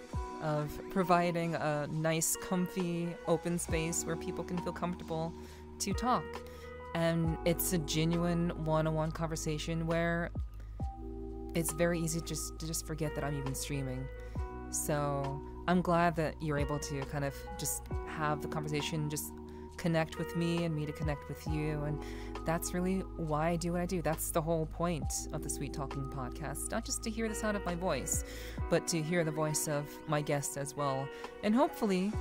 of providing a nice, comfy, open space where people can feel comfortable to talk. And it's a genuine one-on-one conversation where it's very easy to just forget that I'm even streaming. So I'm glad that you're able to kind of just have the conversation, just connect with me and me to connect with you. And that's really why I do what I do. That's the whole point of the Sweet Talking podcast. Not just to hear the sound of my voice, but to hear the voice of my guests as well. And hopefully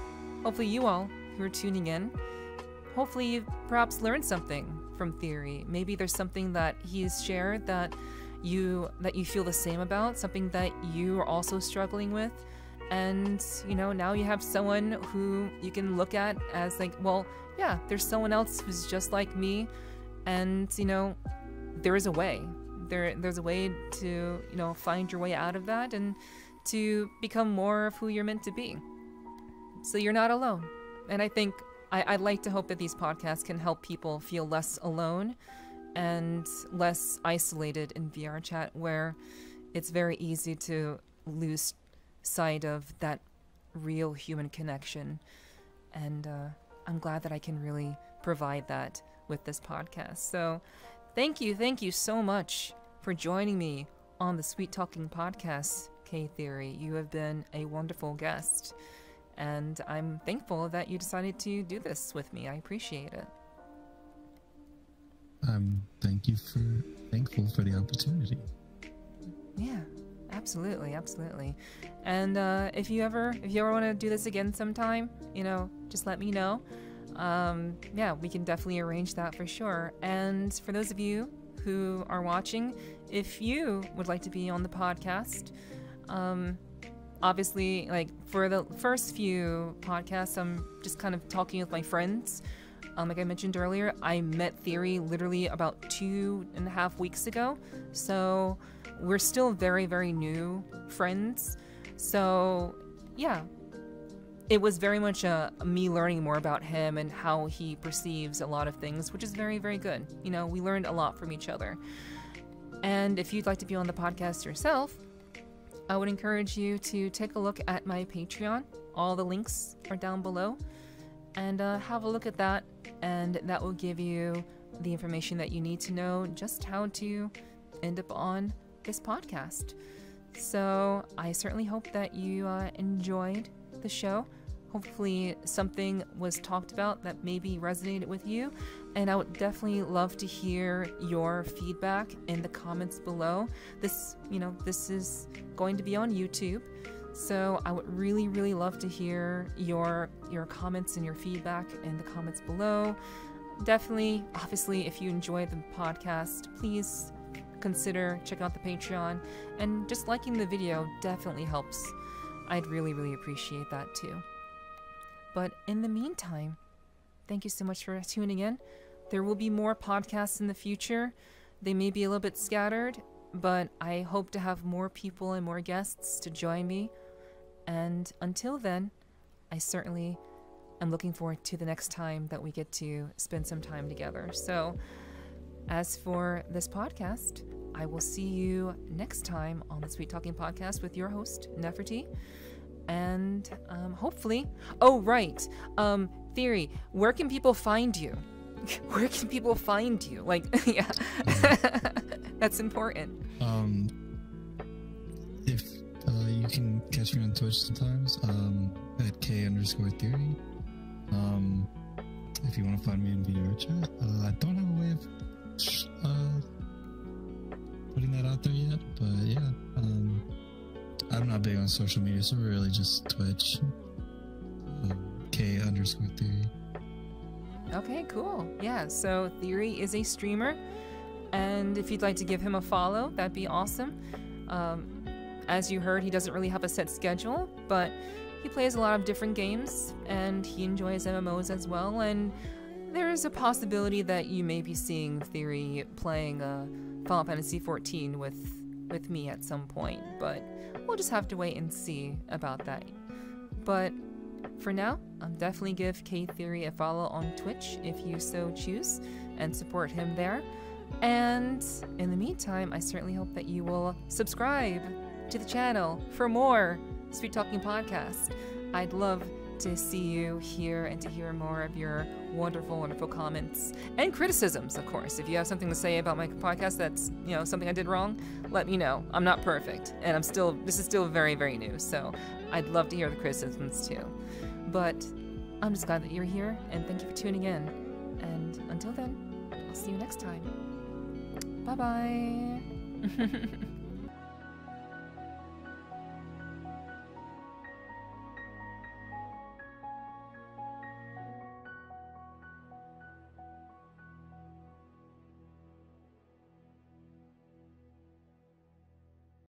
you all who are tuning in, hopefully you perhaps learned something from Theory. Maybe there's something that he's shared that you feel the same about, something that you are also struggling with. And, you know, now you have someone who you can look at as like, well, yeah, there's someone else who's just like me. And, you know, there is a way. There's a way to, you know, find your way out of that and to become more of who you're meant to be. So you're not alone. And I think I'd like to hope that these podcasts can help people feel less alone and less isolated in VRChat, where it's very easy to lose sight of that real human connection. And I'm glad that I can really provide that with this podcast. So thank you so much for joining me on the Sweet Talking podcast, K-Theory. You have been a wonderful guest, and I'm thankful that you decided to do this with me. I appreciate it. I'm thankful for the opportunity. Yeah, absolutely. And if you ever want to do this again sometime, you know, just let me know. yeah, we can definitely arrange that for sure. And for those of you who are watching, if you would like to be on the podcast, obviously, like for the first few podcasts, I'm just kind of talking with my friends. Like I mentioned earlier, I met Theory literally about 2.5 weeks ago. So we're still very, very new friends. So yeah, it was very much me learning more about him and how he perceives a lot of things, which is very, very good. You know, we learned a lot from each other. And if you'd like to be on the podcast yourself, I would encourage you to take a look at my Patreon. All the links are down below. And have a look at that. And that will give you the information that you need to know just how to end up on this podcast. So I certainly hope that you enjoyed the show. Hopefully something was talked about that maybe resonated with you. And I would definitely love to hear your feedback in the comments below. This is going to be on YouTube. So I would really, really love to hear your comments and your feedback in the comments below. Definitely, obviously, if you enjoy the podcast, please consider checking out the Patreon. And just liking the video definitely helps. I'd really, really appreciate that too. But in the meantime, thank you so much for tuning in. There will be more podcasts in the future. They may be a little bit scattered, but I hope to have more people and more guests to join me. And until then, I certainly am looking forward to the next time that we get to spend some time together. So as for this podcast, I will see you next time on the Sweet Talking Podcast with your host, Nepherti. And hopefully, oh, right. Theory, where can people find you? Where can people find you? Like, yeah, that's important. If you can catch me on Twitch sometimes, at K_Theory. If you want to find me in VRChat, I don't have a way of putting that out there yet, but yeah, I'm not big on social media, so really just Twitch, K_Theory. Okay, cool. Yeah, so Theory is a streamer, and if you'd like to give him a follow, that'd be awesome. As you heard, he doesn't really have a set schedule, but he plays a lot of different games, and he enjoys MMOs as well, and there is a possibility that you may be seeing Theory playing Final Fantasy XIV with me at some point, but we'll just have to wait and see about that. But for now, definitely give K-Theory a follow on Twitch if you so choose, and support him there. And in the meantime, I certainly hope that you will subscribe to the channel for more Sweet Talking Podcast. I'd love to see you here and to hear more of your wonderful, wonderful comments and criticisms, of course. If you have something to say about my podcast that's, something I did wrong, let me know. I'm not perfect, and this is still very, very new, so I'd love to hear the criticisms too. But I'm just glad that you're here, and thank you for tuning in. And until then, I'll see you next time. Bye-bye.